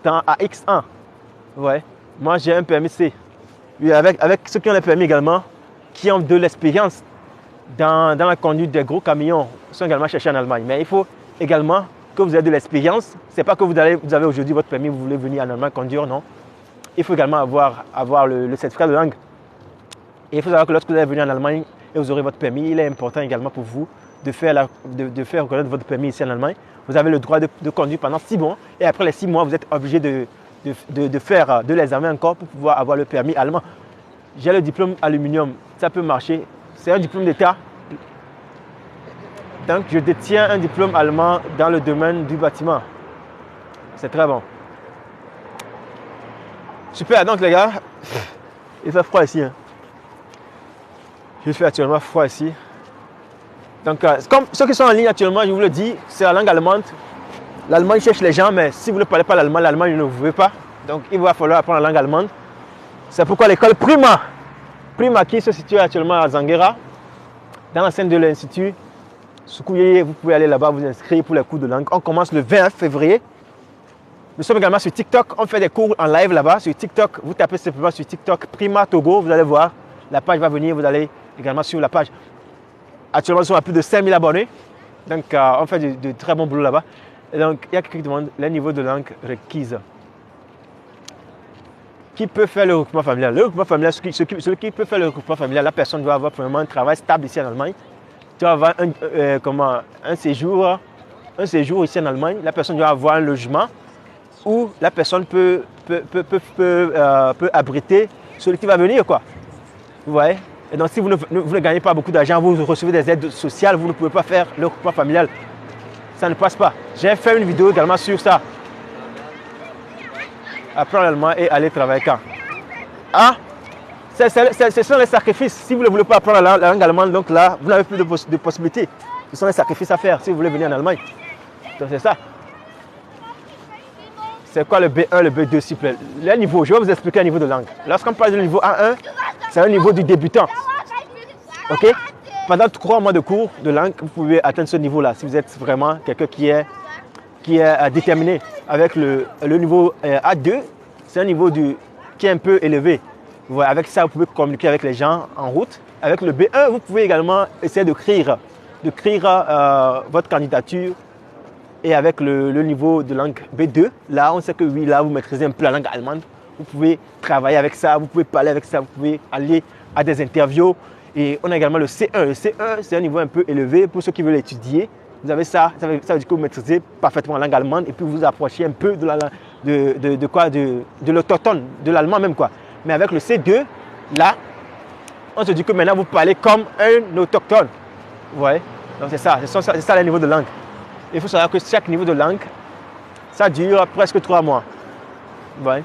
A: ans à X1. Ouais. Moi, j'ai un permis C. Oui, avec ceux qui ont le permis également, qui ont de l'expérience dans la conduite des gros camions, sont également cherchés en Allemagne. Mais il faut également que vous ayez de l'expérience. Ce n'est pas que vous avez aujourd'hui votre permis, vous voulez venir en Allemagne conduire, non. Il faut également avoir le certificat de langue. Et il faut savoir que lorsque vous allez venir en Allemagne et vous aurez votre permis, il est important également pour vous de faire reconnaître votre permis ici en Allemagne. Vous avez le droit de conduire pendant 6 mois. Et après les 6 mois, vous êtes obligé de de faire de l'examen encore pour pouvoir avoir le permis allemand. J'ai le diplôme aluminium, ça peut marcher. C'est un diplôme d'État. Donc, je détiens un diplôme allemand dans le domaine du bâtiment. C'est très bon. Super, donc les gars, il fait froid ici. Hein. Il fait actuellement froid ici. Donc, comme ceux qui sont en ligne actuellement, je vous le dis, c'est la langue allemande. L'allemand cherche les gens, mais si vous ne parlez pas l'allemand, l'allemand ne vous pouvez pas. Donc, il va falloir apprendre la langue allemande. C'est pourquoi l'école Prima qui se situe actuellement à Zanguera, dans l'enceinte de l'Institut Soukouye, vous pouvez aller là-bas vous inscrire pour les cours de langue. On commence le 20 février. Nous sommes également sur TikTok. On fait des cours en live là-bas sur TikTok. Vous tapez simplement sur TikTok Prima Togo, vous allez voir. La page va venir, vous allez également sur la page. Actuellement, nous sommes à plus de 5000 abonnés. Donc, on fait de très bons boulot là-bas. Et donc, il y a quelqu'un qui demande le niveau de langue requise. Qui peut faire le regroupement familial? Le regroupement familial, celui qui peut faire le regroupement familial, la personne doit avoir premièrement un travail stable ici en Allemagne. Tu dois avoir un séjour ici en Allemagne. La personne doit avoir un logement où la personne peut abriter celui qui va venir, quoi. Vous voyez? Et donc, si vous ne gagnez pas beaucoup d'argent, vous recevez des aides sociales, vous ne pouvez pas faire le regroupement familial. Ça ne passe pas. J'ai fait une vidéo également sur ça. Apprendre l'allemand et aller travailler quand? Ah, ce sont les sacrifices. Si vous ne voulez pas apprendre la langue allemande, donc là, vous n'avez plus de possibilités. Ce sont les sacrifices à faire si vous voulez venir en Allemagne. Donc c'est ça. C'est quoi le B1, le B2, s'il vous plaît? Les niveaux, je vais vous expliquer un niveau de langue. Lorsqu'on parle du niveau A1, c'est un niveau du débutant. Ok? Pendant 3 mois de cours de langue, vous pouvez atteindre ce niveau-là. Si vous êtes vraiment quelqu'un qui est déterminé. Avec le niveau A2, c'est un niveau qui est un peu élevé. Voilà, avec ça, vous pouvez communiquer avec les gens en route. Avec le B1, vous pouvez également essayer d'écrire votre candidature. Et avec le niveau de langue B2, là, on sait que oui, là, vous maîtrisez un peu la langue allemande. Vous pouvez travailler avec ça, vous pouvez parler avec ça, vous pouvez aller à des interviews. Et on a également le C1. Le C1, c'est un niveau un peu élevé pour ceux qui veulent étudier. Vous avez ça veut dire que vous maîtrisez parfaitement la langue allemande et puis vous vous approchez un peu de l'autochtone, de l'allemand même, quoi. Mais avec le C2, là, on se dit que maintenant vous parlez comme un autochtone. Vous voyez? Donc c'est ça le niveau de langue. Il faut savoir que chaque niveau de langue, ça dure presque 3 mois. Vous voyez?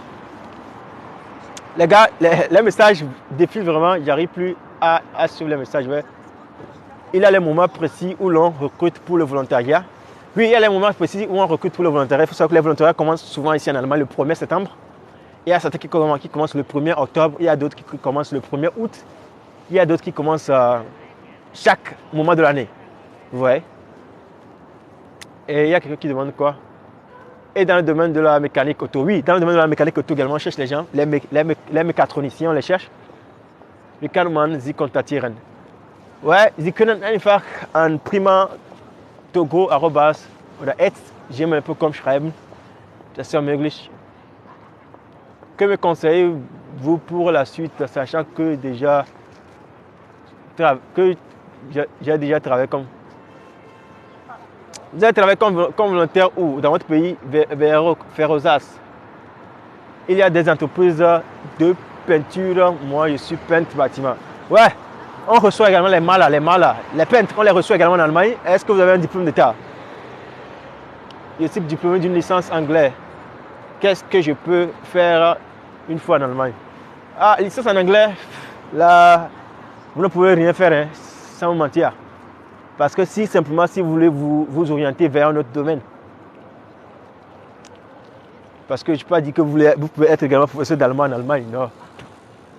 A: Les gars, les messages défilent vraiment, j'arrive plus à suivre les messages. Ouais. Il y a les moments précis où l'on recrute pour le volontariat. Oui, il y a les moments précis où on recrute pour le volontariat. Il faut savoir que les volontariats commencent souvent ici en Allemagne le 1er septembre. Il y a certains qui commencent le 1er octobre. Il y a d'autres qui commencent le 1er août. Il y a d'autres qui commencent chaque moment de l'année. Vous voyez? Et il y a quelqu'un qui demande quoi? Et dans le domaine de la mécanique auto, oui, dans le domaine de la mécanique auto également, on cherche les gens, les mécatroniciens, on les cherche. Wie kann man sie kontaktieren? Ouais, Sie können einfach an prima-togo@ oder @gmail.com schreiben. Das ist ja möglich. Que me conseillez-vous pour la suite, sachant que j'ai déjà travaillé comme... Vous avez travaillé comme volontaire où? Dans votre pays, vers Ferrozas. Il y a des entreprises de peinture. Moi, je suis peintre bâtiment. Ouais, on reçoit également les malas. Les peintres, on les reçoit également en Allemagne. Est-ce que vous avez un diplôme d'État? Je suis diplômé d'une licence anglaise. Qu'est-ce que je peux faire une fois en Allemagne? Ah, licence en anglais, là, vous ne pouvez rien faire, hein, sans vous mentir. Parce que si vous voulez vous orienter vers un autre domaine. Parce que je ne peux pas dire que vous pouvez être également professeur d'allemand en Allemagne, non.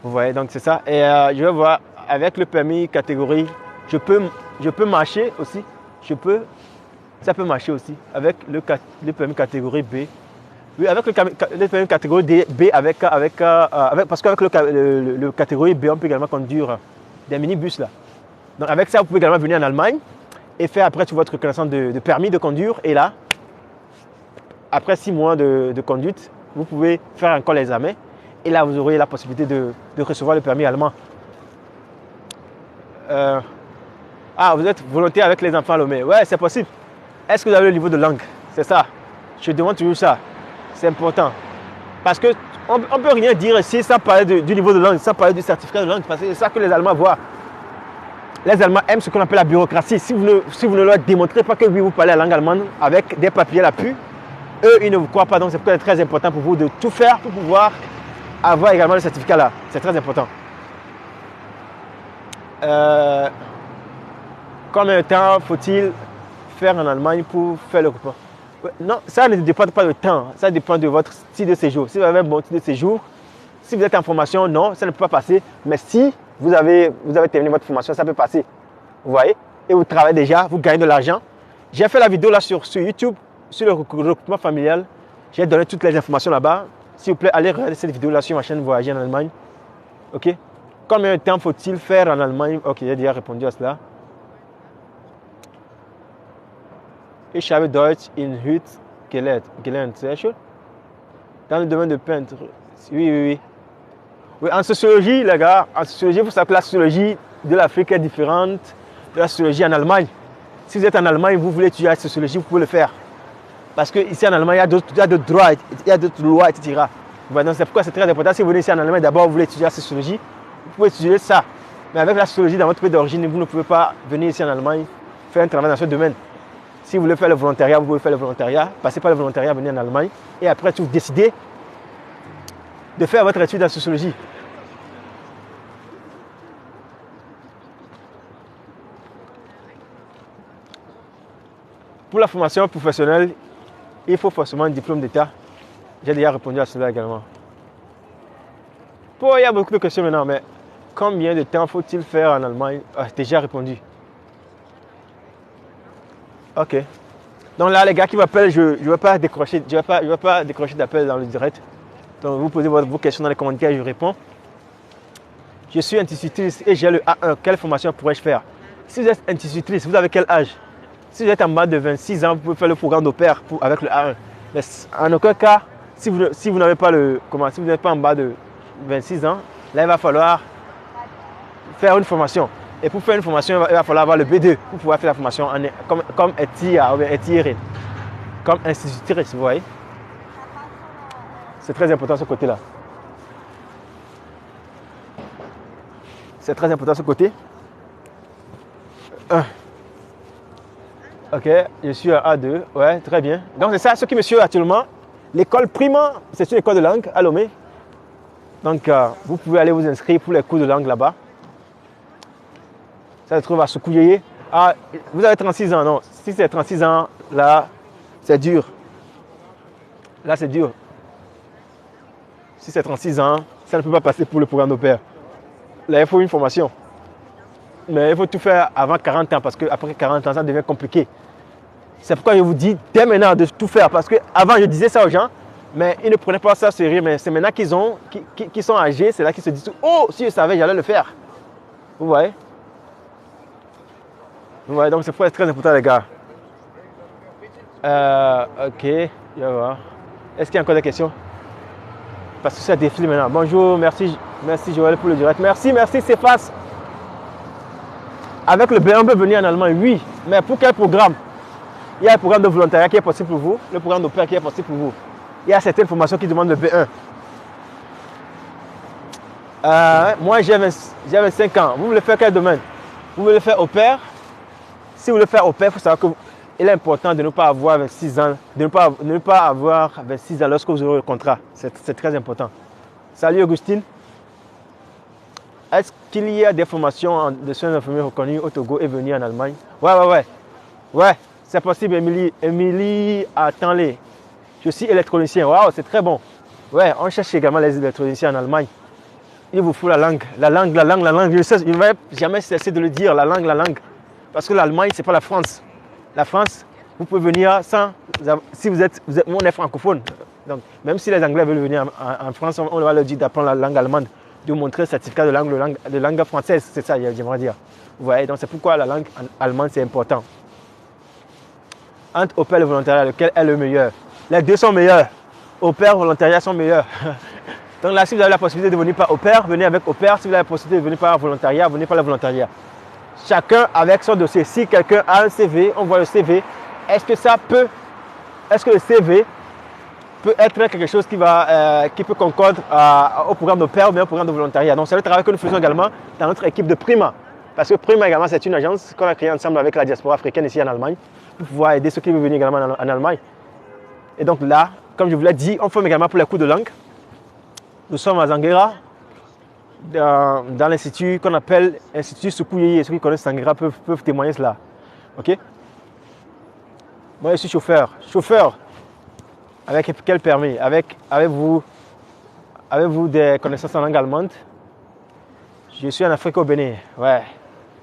A: Vous voyez, donc c'est ça. Et je vais voir, avec le permis catégorie, je peux marcher aussi. Ça peut marcher aussi. Avec le permis catégorie B. Oui, avec le permis catégorie B, parce qu'avec le catégorie B, on peut également conduire des minibus là. Donc avec ça, vous pouvez également venir en Allemagne et faire après votre reconnaissance de permis de conduire. Et là, après 6 mois de conduite, vous pouvez faire encore l'examen. Et là, vous aurez la possibilité de recevoir le permis allemand. Vous êtes volontaire avec les enfants à Lomé. Ouais, c'est possible. Est-ce que vous avez le niveau de langue? C'est ça. Je demande toujours ça. C'est important. Parce qu'on ne peut rien dire ici sans parler du niveau de langue, sans parler du certificat de langue, parce que c'est ça que les Allemands voient. Les Allemands aiment ce qu'on appelle la bureaucratie. Si vous ne leur démontrez pas que oui, vous parlez la langue allemande avec des papiers à l'appui, eux, ils ne vous croient pas. Donc, c'est pourquoi c'est très important pour vous de tout faire pour pouvoir avoir également le certificat là. C'est très important. Combien de temps faut-il faire en Allemagne pour faire le repas? Non, ça ne dépend pas du temps. Ça dépend de votre titre de séjour. Si vous avez un bon titre de séjour, si vous êtes en formation, non, ça ne peut pas passer. Mais si vous avez terminé votre formation, ça peut passer. Vous voyez? Et vous travaillez déjà, vous gagnez de l'argent. J'ai fait la vidéo là sur YouTube, sur le recrutement familial. J'ai donné toutes les informations là-bas. S'il vous plaît, allez regarder cette vidéo là sur ma chaîne Voyager en Allemagne. Ok? Combien de temps faut-il faire en Allemagne? Ok, j'ai déjà répondu à cela. Ich habe Deutsch in Hüt gelernt. Sehr schön. Dans le domaine de peintre. Oui. Oui, en sociologie, les gars, en sociologie, vous savez que la sociologie de l'Afrique est différente de la sociologie en Allemagne. Si vous êtes en Allemagne, vous voulez étudier la sociologie, vous pouvez le faire. Parce qu'ici en Allemagne, il y a d'autres droits, il y a d'autres lois, etc. Donc c'est pourquoi c'est très important. Si vous venez ici en Allemagne, d'abord, vous voulez étudier la sociologie, vous pouvez étudier ça. Mais avec la sociologie dans votre pays d'origine, vous ne pouvez pas venir ici en Allemagne faire un travail dans ce domaine. Si vous voulez faire le volontariat, vous pouvez faire le volontariat. Passez par le volontariat, venez en Allemagne. Et après, vous décidez de faire votre étude en sociologie. Pour la formation professionnelle, il faut forcément un diplôme d'État. J'ai déjà répondu à cela également. Il y a beaucoup de questions maintenant, mais combien de temps faut-il faire en Allemagne? Déjà répondu. Ok. Donc là, les gars qui m'appellent, je ne vais pas décrocher d'appel dans le direct. Donc vous posez vos questions dans les commentaires, je réponds. Je suis institutrice et j'ai le A1. Quelle formation pourrais-je faire? Si vous êtes institutrice, vous avez quel âge? Si vous êtes en bas de 26 ans, vous pouvez faire le programme d'au pair avec le A1. Mais en aucun cas, si vous n'avez pas si vous n'êtes pas en bas de 26 ans, là il va falloir faire une formation. Et pour faire une formation, il va falloir avoir le B2 pour pouvoir faire la formation comme ETIA ou ETIR, comme institutrice, vous voyez. C'est très important ce côté-là. C'est très important ce côté. Ok, je suis à A2, ouais, très bien. Donc c'est ça, ce qui me suit actuellement. L'école primaire, c'est une école de langue à Lomé. Donc vous pouvez aller vous inscrire pour les cours de langue là-bas. Ça se trouve à Soukouyeye. Ah, vous avez 36 ans, non? Si c'est 36 ans, là, c'est dur. Là, c'est dur. Si c'est 36 ans, ça ne peut pas passer pour le programme d'au pair. Là, il faut une formation. Mais il faut tout faire avant 40 ans parce qu'après 40 ans, ça devient compliqué. C'est pourquoi je vous dis dès maintenant de tout faire. Parce qu'avant, je disais ça aux gens, mais ils ne prenaient pas ça au sérieux. Mais c'est maintenant qu'ils sont âgés, c'est là qu'ils se disent « Oh, si je savais, j'allais le faire. » Vous voyez? Vous voyez, donc c'est très important, les gars. Ok, je vais voir. Est-ce qu'il y a encore des questions? Parce que ça défile maintenant. Bonjour, merci Joël pour le direct. Merci Céphas. Avec le B1, on peut venir en Allemagne, oui. Mais pour quel programme? Il y a un programme de volontariat qui est possible pour vous, le programme d'au pair qui est possible pour vous. Il y a certaines formations qui demandent le B1. Moi, j'ai 25 ans. Vous voulez faire quel domaine? Vous voulez faire au pair? Si vous voulez faire au pair, il faut savoir qu'il est important de ne pas avoir 26 ans, de ne pas avoir 26 ans lorsque vous aurez le contrat. C'est très important. Salut Augustine. Est-ce qu'il y a des formations de soins infirmiers reconnus au Togo et venir en Allemagne? Ouais, c'est possible, Émilie, attends-les. Je suis électronicien. Waouh, c'est très bon. Ouais, on cherche également les électroniciens en Allemagne. Il vous faut la langue. Je ne vais jamais cesser de le dire, la langue. Parce que l'Allemagne, ce n'est pas la France. La France, vous pouvez venir sans... Si on est francophone. Donc, même si les Anglais veulent venir en France, on va leur dire d'apprendre la langue allemande, de montrer le certificat de langue française. C'est ça, j'aimerais dire. Vous voyez, donc c'est pourquoi la langue allemande, c'est important. Entre au pair et le volontariat, lequel est le meilleur? Les deux sont meilleurs. Au pair et volontariat sont meilleurs. Donc là, si vous avez la possibilité de venir par au pair, venez avec au pair. Si vous avez la possibilité de venir par volontariat, venez par le volontariat. Chacun avec son dossier. Si quelqu'un a un CV, on voit le CV. Est-ce que le CV peut être quelque chose qui peut concordre au programme de pair ou bien au programme de volontariat. Donc c'est le travail que nous faisons également dans notre équipe de Prima. Parce que Prima également, c'est une agence qu'on a créée ensemble avec la diaspora africaine ici en Allemagne pour pouvoir aider ceux qui veulent venir également en Allemagne. Et donc là, comme je vous l'ai dit, on forme également pour les cours de langue. Nous sommes à Zanguera, dans l'institut qu'on appelle Institut Soukouye. Ceux qui connaissent Zanguera peuvent témoigner cela. Ok? Moi, je suis chauffeur. Chauffeur, avec quel permis? Avez-vous des connaissances en langue allemande? Je suis en Afrique au Bénin. Ouais,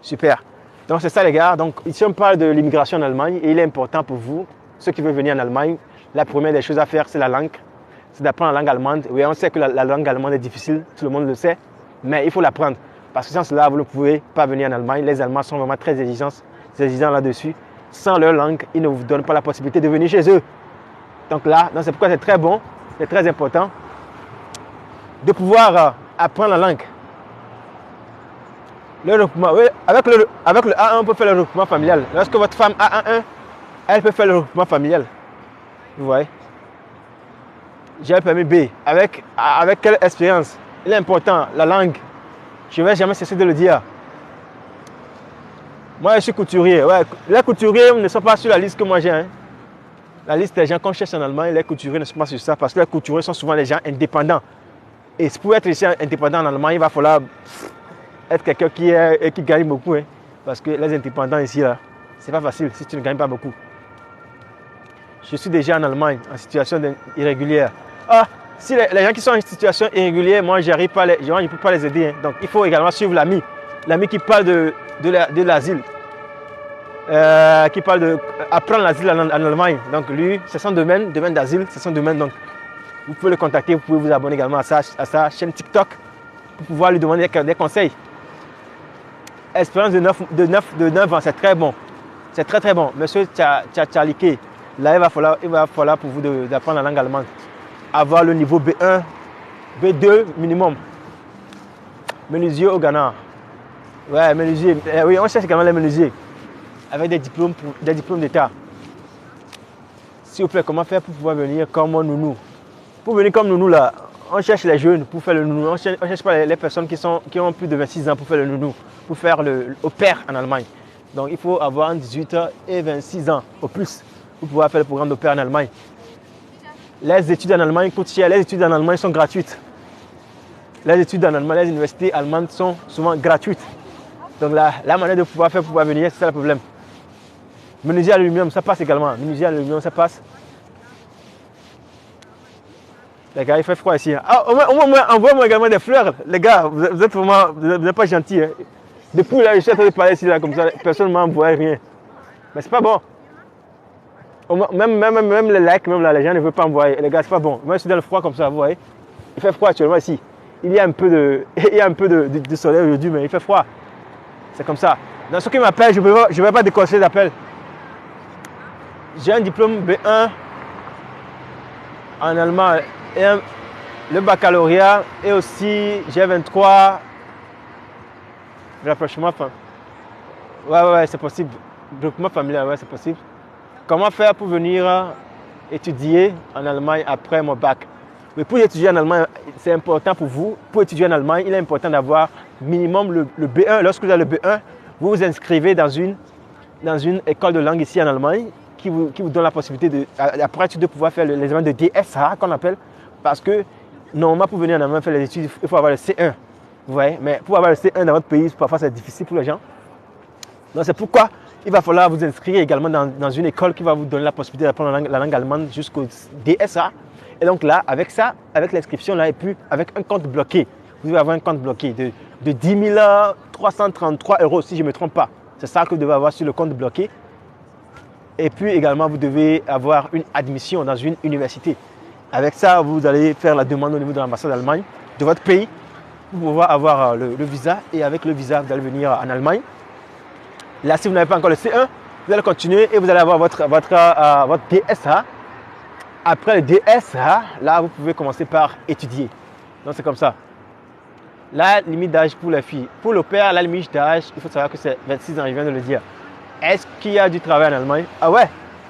A: super. Donc c'est ça les gars. Donc ici on parle de l'immigration en Allemagne et il est important pour vous, ceux qui veulent venir en Allemagne, la première des choses à faire c'est la langue. C'est d'apprendre la langue allemande. Oui, on sait que la langue allemande est difficile, tout le monde le sait, mais il faut l'apprendre. Parce que sans cela, vous ne pouvez pas venir en Allemagne. Les Allemands sont vraiment très exigeants là-dessus. Sans leur langue, ils ne vous donnent pas la possibilité de venir chez eux. Donc là, c'est pourquoi c'est très bon, c'est très important de pouvoir apprendre la langue. Oui, avec le A1, on peut faire le regroupement familial. Lorsque votre femme a A1, elle peut faire le regroupement familial. Vous voyez? J'ai le permis B. Avec quelle expérience? Il est important, la langue. Je ne vais jamais cesser de le dire. Moi, je suis couturier. Ouais, les couturiers ne sont pas sur la liste que moi j'ai. Hein. La liste des gens qu'on cherche en Allemagne, les couturiers ne sont pas sur ça parce que les couturiers sont souvent des gens indépendants. Et pour être ici indépendant en Allemagne, il va falloir être quelqu'un qui gagne beaucoup. Hein. Parce que les indépendants ici, là, c'est pas facile si tu ne gagnes pas beaucoup. Je suis déjà en Allemagne en situation irrégulière. Ah, si les gens qui sont en situation irrégulière, moi, je ne peux pas les aider. Hein. Donc, il faut également suivre l'ami. L'ami qui parle de l'asile. Qui parle d'apprendre l'asile en Allemagne. Donc, lui, c'est son domaine d'asile, c'est son domaine. Donc, vous pouvez le contacter, vous pouvez vous abonner également à sa chaîne TikTok pour pouvoir lui demander des conseils. Expérience de 9 ans, c'est très bon. C'est très très bon. Monsieur Tchalike, là, il va falloir pour vous d'apprendre la langue allemande. Avoir le niveau B1, B2 minimum. Menuisier au Ghana. Ouais, menuisier. Oui, on cherche également les menuisiers. Avec des diplômes d'État. S'il vous plaît, comment faire pour pouvoir venir comme nounou? Pour venir comme nounou, là, on cherche les jeunes pour faire le nounou. On ne cherche pas les personnes qui ont plus de 26 ans pour faire le nounou, pour faire au pair en Allemagne. Donc, il faut avoir 18 et 26 ans au plus pour pouvoir faire le programme d'au pair en Allemagne. Les études en Allemagne coûtent cher. Les études en Allemagne sont gratuites. Les études en Allemagne, les universités allemandes sont souvent gratuites. Donc, la manière de pouvoir faire pour pouvoir venir, c'est ça le problème. Menuisier à l'aluminium, ça passe également. Menuisier à l'aluminium, ça passe. Les gars, il fait froid ici. Ah, envoie-moi également des fleurs. Les gars, vous êtes vraiment, vous n'êtes pas gentils. Hein. Depuis là, je suis en train de parler ici, là, comme ça, personne ne m'envoie rien. Mais c'est pas bon. Même les likes, même là, les gens ne veulent pas envoyer. Les gars, c'est pas bon. Moi, je suis dans le froid comme ça, vous voyez. Il fait froid actuellement ici. Il y a un peu de soleil aujourd'hui, mais il fait froid. C'est comme ça. Dans ceux qui m'appellent, je ne vais pas décocher d'appel. J'ai un diplôme B1 en allemand et le baccalauréat et aussi j'ai 23 rapprochement. Ouais, c'est possible. Groupement familial, ouais, c'est possible. Comment faire pour venir étudier en Allemagne après mon bac? Mais pour étudier en Allemagne, c'est important pour vous. Pour étudier en Allemagne, il est important d'avoir minimum le B1. Lorsque vous avez le B1, vous vous inscrivez dans une école de langue ici en Allemagne qui vous donne la possibilité après de pouvoir faire l'examen de DSA qu'on appelle. Parce que normalement, pour venir en Allemagne faire les études, il faut avoir le C1. Vous voyez? Mais pour avoir le C1 dans votre pays, parfois c'est difficile pour les gens. Donc c'est pourquoi il va falloir vous inscrire également dans une école qui va vous donner la possibilité d'apprendre la langue allemande jusqu'au DSA. Et donc là, avec ça, avec l'inscription là, et puis avec un compte bloqué, vous devez avoir un compte bloqué de 10 333 €, si je ne me trompe pas. C'est ça que vous devez avoir sur le compte bloqué. Et puis également, vous devez avoir une admission dans une université. Avec ça, vous allez faire la demande au niveau de l'ambassade d'Allemagne, de votre pays, pour pouvoir avoir le visa. Et avec le visa, vous allez venir en Allemagne. Là, si vous n'avez pas encore le C1, vous allez continuer et vous allez avoir votre DSA. Après le DSA, là, vous pouvez commencer par étudier. Donc, c'est comme ça. La limite d'âge pour les filles. Pour le père, la limite d'âge, il faut savoir que c'est 26 ans, je viens de le dire. Est-ce qu'il y a du travail en Allemagne? Ah ouais,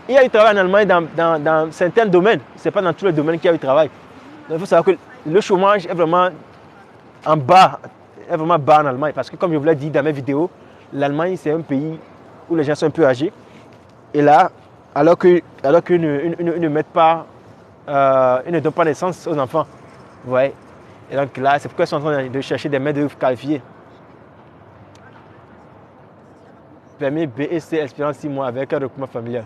A: Il y a eu travail en Allemagne dans certains domaines. Ce n'est pas dans tous les domaines qu'il y a eu travail. Donc, il faut savoir que le chômage est vraiment en bas, est vraiment bas en Allemagne. Parce que comme je vous l'ai dit dans mes vidéos, l'Allemagne, c'est un pays où les gens sont un peu âgés. Et là, alors qu'ils ne mettent pas, ils ne donnent pas naissance aux enfants. Vous voyez? Et donc là, c'est pourquoi ils sont en train de chercher des main-d'œuvre qualifiés. Permis B et C, expérience 6 mois avec un recrutement familial.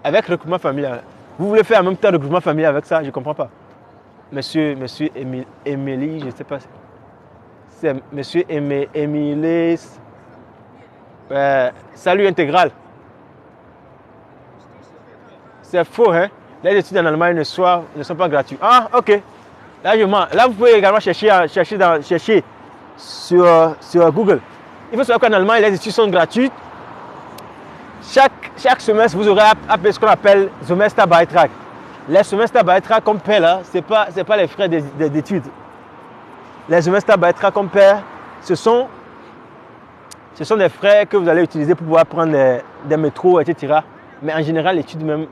A: Avec recrutement familial. Vous voulez faire en même temps recrutement familial avec ça? Je ne comprends pas. Monsieur Émilie, je ne sais pas. C'est monsieur Émilie. Salut intégral. C'est faux, hein? Les études en Allemagne ne sont pas gratuites. Ah, ok. Là, je mens. Là, vous pouvez également chercher sur Google. Il faut savoir qu'en Allemagne, les études sont gratuites. Chaque semestre, vous aurez ce qu'on appelle Semesterbeitrag. Les Semesterbeitrag qu'on paie là, ce n'est pas les frais d'études. Les Semesterbeitrag qu'on paie, ce sont des frais que vous allez utiliser pour pouvoir prendre des métros, etc. Mais en général, l'étude même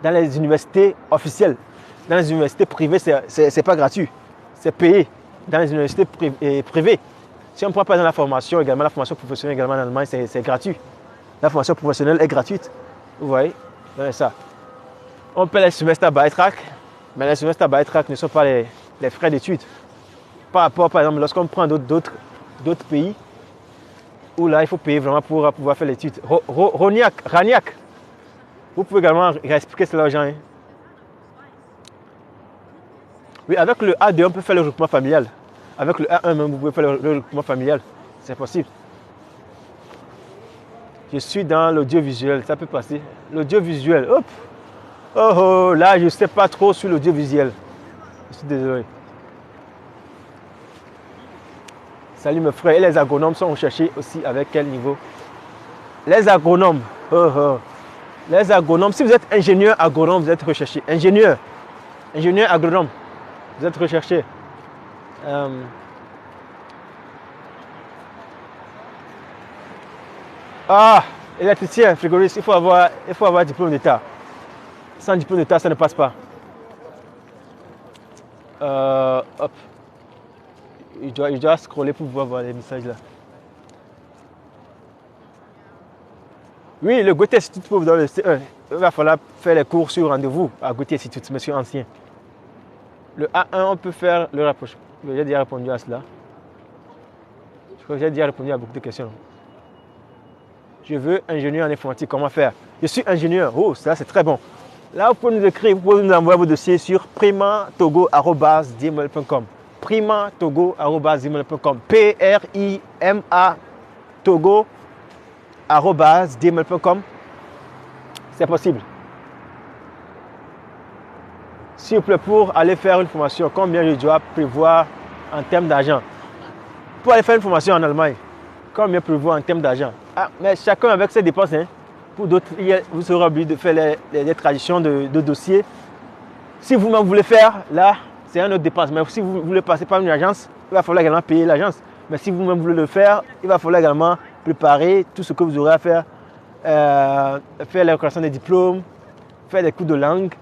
A: dans les universités officielles, dans les universités privées, ce n'est pas gratuit. C'est payé dans les universités privées. Si on prend par exemple la formation, également la formation professionnelle également en Allemagne, c'est gratuit. La formation professionnelle est gratuite. Vous voyez, c'est ça. On paie les Semesterbeitrag, mais les Semesterbeitrag ne sont pas les frais d'études. Par rapport, par exemple, lorsqu'on prend d'autres pays, où là, il faut payer vraiment pour pouvoir faire l'étude. Raniac. Vous pouvez également expliquer cela aux gens. Hein. Oui, avec le A2, on peut faire le regroupement familial. Avec le A1 même, vous pouvez faire le regroupement familial. C'est possible. Je suis dans l'audiovisuel, ça peut passer. L'audiovisuel, hop. Oh, là, je ne sais pas trop sur l'audiovisuel. Je suis désolé. Salut mes frères. Et les agronomes sont recherchés aussi avec quel niveau? Les agronomes. Les agronomes. Si vous êtes ingénieur agronome, vous êtes recherché. Ingénieur agronome, vous êtes recherché. Électricien, frigoriste, il faut avoir diplôme d'État. Sans diplôme d'État, ça ne passe pas. Hop. Je dois scroller pour pouvoir voir les messages là. Oui, le Goethe Institut pour vous donner le C1. Il va falloir faire les cours sur rendez-vous à Goethe Institut, monsieur ancien. Le A1, on peut faire le rapprochement. J'ai déjà répondu à cela. Je crois que j'ai déjà répondu à beaucoup de questions. Je veux ingénieur en informatique, comment faire? Je suis ingénieur. Oh, ça c'est très bon. Là, vous pouvez nous écrire, vous pouvez nous envoyer vos dossiers sur primatogo@gmail.com. primatogo@gmail.com. PRIMA Togo@gmail.com. C'est possible. S'il vous plaît, pour aller faire une formation, combien je dois prévoir en termes d'argent? Pour aller faire une formation en Allemagne, combien prévoir en termes d'argent? Ah, mais chacun avec ses dépenses. Hein. Pour d'autres, vous serez obligé de faire les traditions de dossiers. Si vous-même voulez faire, là, c'est un autre dépense. Mais si vous voulez passer par une agence, il va falloir également payer l'agence. Mais si vous-même voulez le faire, il va falloir également préparer tout ce que vous aurez à faire. Faire la reconnaissance des diplômes, faire des cours de langue,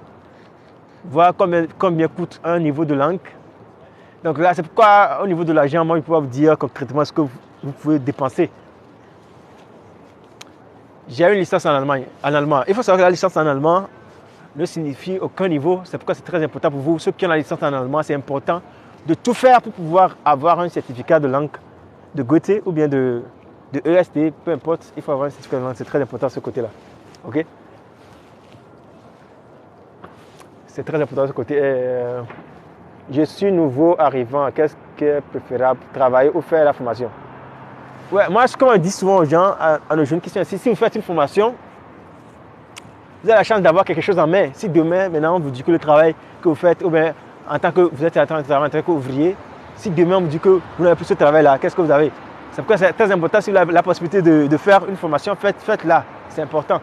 A: voir combien coûte un niveau de langue. Donc là, c'est pourquoi au niveau de l'argent, moi, je peux vous dire concrètement ce que vous pouvez dépenser. J'ai une licence en allemand. Il faut savoir que la licence en allemand ne signifie aucun niveau. C'est pourquoi c'est très important pour vous. Ceux qui ont la licence en allemand, c'est important de tout faire pour pouvoir avoir un certificat de langue de Goethe ou bien de EST, peu importe. Il faut avoir un certificat de langue. C'est très important ce côté-là. Ok? C'est très important ce côté. Je suis nouveau arrivant. Qu'est-ce qui est préférable? Travailler ou faire la formation? Ouais, moi, ce qu'on dit souvent aux gens, à nos jeunes qui sont ici, si vous faites une formation, vous avez la chance d'avoir quelque chose en main. Si demain, maintenant, on vous dit que le travail que vous faites, ou bien en tant que vous êtes en train de travailler en tant qu'ouvrier, si demain on vous dit que vous n'avez plus ce travail-là, qu'est-ce que vous avez? C'est pourquoi c'est très important, si vous avez la possibilité de faire une formation, faites-la. C'est important.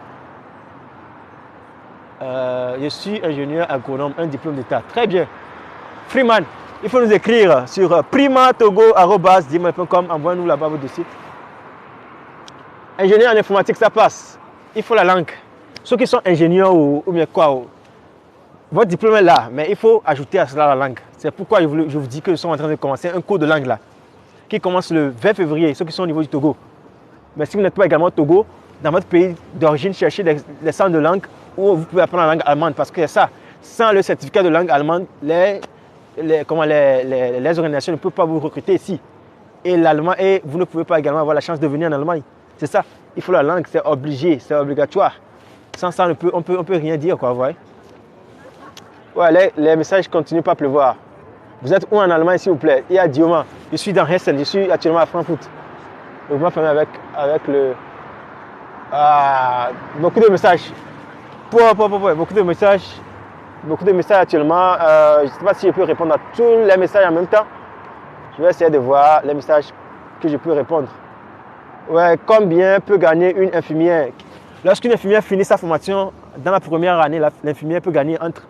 A: Je suis ingénieur agronome, un diplôme d'État. Très bien. Freeman, il faut nous écrire sur primatogo@gmail.com. Envoyez-nous là-bas vos dossiers. Ingénieur en informatique, ça passe. Il faut la langue. ceux qui sont ingénieurs ou bien quoi, votre diplôme est là, mais il faut ajouter à cela la langue. C'est pourquoi je vous dis que nous sommes en train de commencer un cours de langue là, qui commence le 20 février, ceux qui sont au niveau du Togo. Mais si vous n'êtes pas également au Togo, dans votre pays d'origine, cherchez des centres de langue où vous pouvez apprendre la langue allemande. Parce que ça, sans le certificat de langue allemande, les organisations ne peuvent pas vous recruter ici. Et l'allemand, et vous ne pouvez pas également avoir la chance de venir en Allemagne. C'est ça, il faut la langue, c'est obligé, c'est obligatoire. Sans ça, on peut rien dire, quoi, vous voyez. Ouais, les messages continuent pas à pleuvoir. Vous êtes où en Allemagne, s'il vous plaît? Il y a Dioma. Je suis dans Hessen, je suis actuellement à Frankfurt. Donc, ma famille avec le... beaucoup de messages. Beaucoup de messages. Beaucoup de messages actuellement. Je ne sais pas si je peux répondre à tous les messages en même temps. Je vais essayer de voir les messages que je peux répondre. Ouais, combien peut gagner une infirmière? Lorsqu'une infirmière finit sa formation, dans la première année, l'infirmière peut gagner entre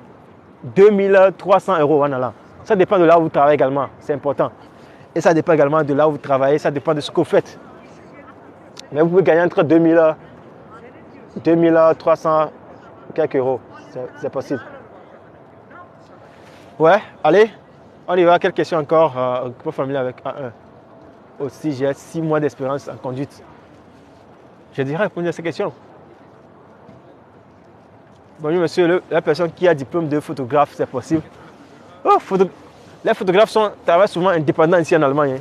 A: 2300 € en allant. Ça dépend de là où vous travaillez également, c'est important. Et ça dépend également de là où vous travaillez, ça dépend de ce que vous faites. Mais vous pouvez gagner entre 2300 quelques euros, c'est possible. Ouais, allez, on y va. Quelle question encore? Occupant familial avec A1. Aussi, j'ai 6 mois d'expérience en conduite. J'ai déjà répondu à ces questions. Bonjour monsieur, la personne qui a diplôme de photographe, c'est possible? Oh, les photographes travaillent souvent indépendants ici en Allemagne. Hein.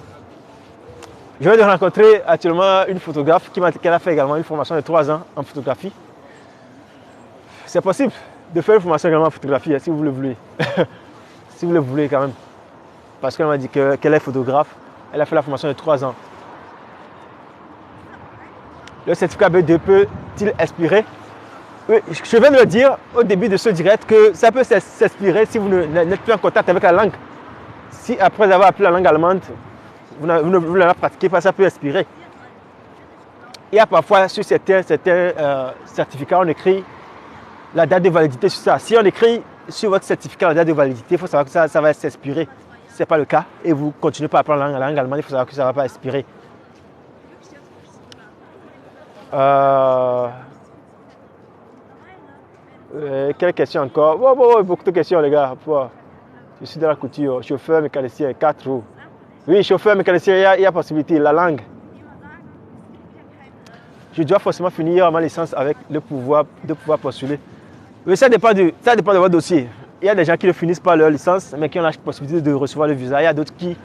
A: Je viens de rencontrer actuellement une photographe qui a fait également une formation de 3 ans en photographie. C'est possible de faire une formation également en photographie, hein, si vous le voulez. Si vous le voulez quand même. Parce qu'elle m'a dit qu'elle est photographe. Elle a fait la formation de 3 ans. Le certificat B2 peut-il expirer? Oui, je viens de le dire au début de ce direct que ça peut s'expirer si vous n'êtes plus en contact avec la langue. Si après avoir appris la langue allemande, vous ne la pratiquez pas, ça peut expirer. Il y a parfois sur certains certificats, on écrit la date de validité sur ça. Si on écrit sur votre certificat la date de validité, il faut savoir que ça va s'expirer. Ce n'est pas le cas et vous continuez pas à apprendre la langue allemande, il faut savoir que ça ne va pas expirer. Quelle question encore? Beaucoup de questions, les gars. Je suis dans la couture, chauffeur, mécanicien, 4 roues. Oui, chauffeur, mécanicien, il y a possibilité. La langue. Je dois forcément finir ma licence avec le pouvoir de pouvoir postuler. Oui, ça dépend de votre dossier. Il y a des gens qui ne finissent pas leur licence, mais qui ont la possibilité de recevoir le visa. Il y a d'autres qui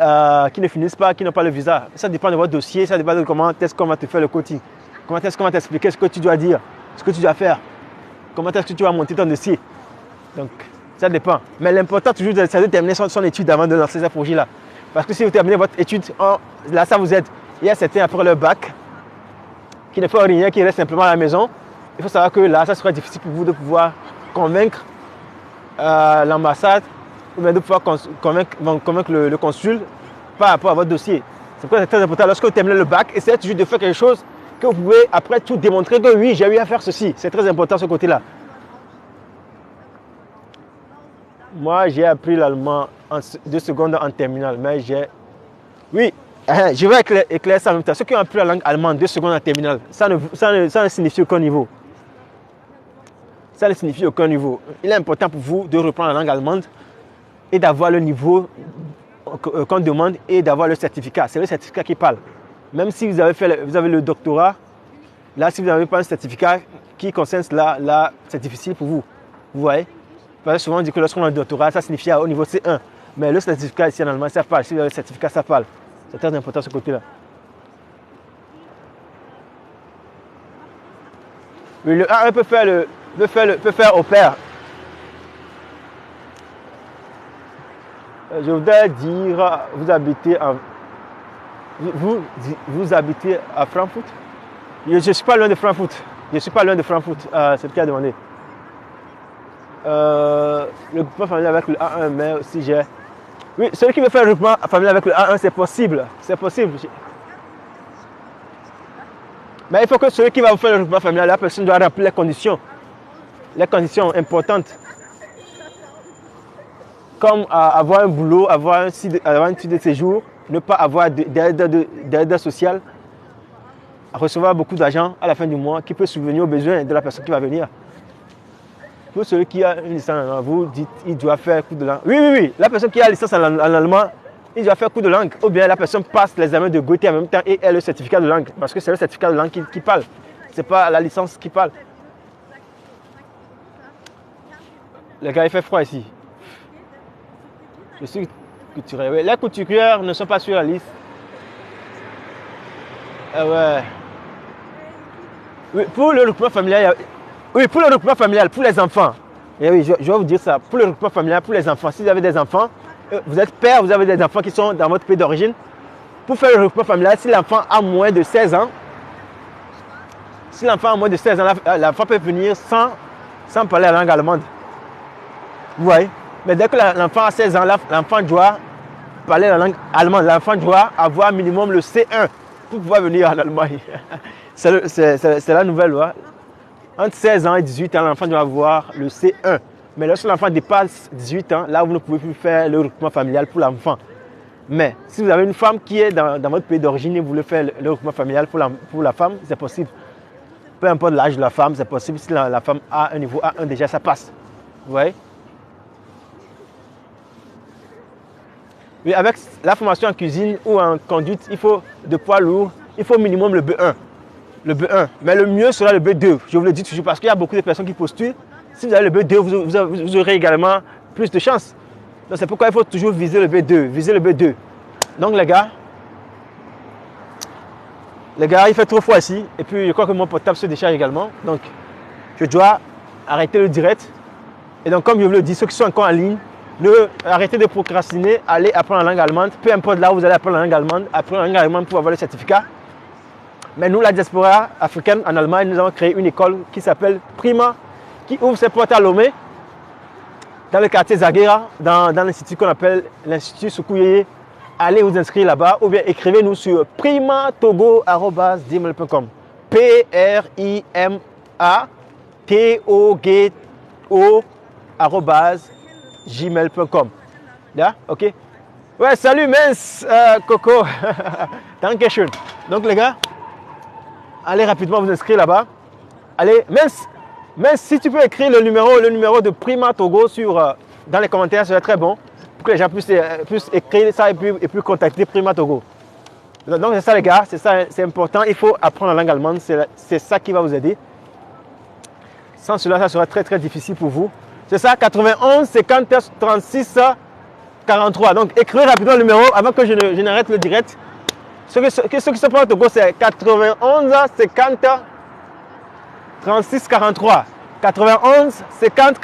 A: ne finissent pas, qui n'ont pas le visa. Ça dépend de votre dossier, ça dépend de comment est-ce qu'on va te faire le coaching. Comment est-ce qu'on va t'expliquer ce que tu dois dire, ce que tu dois faire. Comment est-ce que tu vas monter ton dossier. Donc, ça dépend. Mais l'important toujours, c'est de terminer son étude avant de lancer ce projet-là. Parce que si vous terminez votre étude, là, ça vous aide. Il y a certains après le bac qui ne font rien, qui restent simplement à la maison. Il faut savoir que là, ça sera difficile pour vous de pouvoir convaincre l'ambassade ou bien de pouvoir convaincre le consul par rapport à votre dossier. C'est pourquoi c'est très important. Lorsque vous terminez le bac, essayez toujours de faire quelque chose que vous pouvez après tout démontrer que oui, j'ai eu à faire ceci. C'est très important ce côté-là. Moi, j'ai appris l'allemand en 2 secondes en terminale, mais oui, je vais éclairer ça en même temps. Ceux qui ont appris la langue allemande 2 secondes en terminale, ça ne signifie aucun niveau. Ça ne signifie aucun niveau. Il est important pour vous de reprendre la langue allemande et d'avoir le niveau qu'on demande et d'avoir le certificat. C'est le certificat qui parle. Même si vous avez le doctorat, là, si vous n'avez pas un certificat qui concerne cela, là, c'est difficile pour vous. Vous voyez? Parce que souvent, on dit que lorsqu'on a un doctorat, ça signifie au niveau C1. Mais le certificat ici en Allemagne, ça parle. Si vous avez le certificat, ça parle. C'est très important ce côté-là. Oui, le A1 peut faire au pair. Je voudrais dire, vous habitez à Frankfurt? Je ne suis pas loin de Frankfurt. C'est ce qu'il a demandé. Le groupement familial avec le A1, mais aussi j'ai... Oui, celui qui veut faire le groupement familial avec le A1, c'est possible. C'est possible. Mais il faut que celui qui va vous faire le groupement familial, la personne doit remplir les conditions. Les conditions importantes. Comme avoir un boulot, avoir un titre de séjour, ne pas avoir d'aide sociale. recevoir beaucoup d'argent à la fin du mois qui peut subvenir aux besoins de la personne qui va venir. Pour celui qui a une licence en allemand, vous dites il doit faire cours de langue. Oui, oui, oui. La personne qui a une licence en allemand, il doit faire cours de langue. Ou bien la personne passe l'examen de Goethe en même temps et elle a le certificat de langue. Parce que c'est le certificat de langue qui parle. Ce n'est pas la licence qui parle. Les gars, il fait froid ici. Je suis couturier. Oui, les couturières ne sont pas sur la liste. Ah ouais. Oui, pour le regroupement familial, oui, pour le regroupement familial, pour les enfants. Et oui, je vais vous dire ça. Pour le regroupement familial, pour les enfants, si vous avez des enfants, vous êtes père, vous avez des enfants qui sont dans votre pays d'origine. Pour faire le regroupement familial, si l'enfant a moins de 16 ans, l'enfant peut venir sans parler la langue allemande. Vous voyez? Mais dès que l'enfant a 16 ans, l'enfant doit parler la langue allemande. L'enfant doit avoir minimum le C1 pour pouvoir venir en Allemagne. C'est la nouvelle loi. Entre 16 ans et 18 ans, l'enfant doit avoir le C1. Mais lorsque l'enfant dépasse 18 ans, là, vous ne pouvez plus faire le regroupement familial pour l'enfant. Mais si vous avez une femme qui est dans votre pays d'origine et vous voulez faire le regroupement familial pour la femme, c'est possible. Peu importe l'âge de la femme, c'est possible. Si la femme a un niveau A1 déjà, ça passe. Vous voyez? Oui, avec la formation en cuisine ou en conduite, il faut de poids lourd, il faut au minimum le B1. Le B1. Mais le mieux sera le B2. Je vous le dis toujours parce qu'il y a beaucoup de personnes qui postulent. Si vous avez le B2, vous aurez également plus de chances. Donc c'est pourquoi il faut toujours viser le B2. Viser le B2. Donc les gars, il fait trop froid ici. Et puis je crois que mon portable se décharge également. Donc je dois arrêter le direct. Et donc comme je vous le dis, ceux qui sont encore en ligne, arrêtez de procrastiner, allez apprendre la langue allemande. Peu importe là où vous allez apprendre la langue allemande, apprenez la langue allemande pour avoir le certificat. Mais nous, la diaspora africaine en Allemagne, nous avons créé une école qui s'appelle Prima, qui ouvre ses portes à Lomé, dans le quartier Zaguera, dans l'institut qu'on appelle l'Institut Soukouye. Allez vous inscrire là-bas ou bien écrivez-nous sur primatogo@gmail.com. PRIMATOGO@gmail.com. Yeah? Ok? Ouais, salut, mince, Coco. Dankeschön. Donc, les gars, allez rapidement vous inscrire là-bas. Allez, mince, si tu peux écrire le numéro de Prima Togo dans les commentaires, ce serait très bon. Pour que les gens puissent écrire ça et puis contacter Prima Togo. Donc, c'est ça, les gars, c'est important. Il faut apprendre la langue allemande. C'est ça qui va vous aider. Sans cela, ça sera très, très difficile pour vous. C'est ça, 91 50 36 43. Donc, écrivez rapidement le numéro avant que je n'arrête le direct. Ceux qui sont pour le Togo, c'est 91 50 36 43. 91 50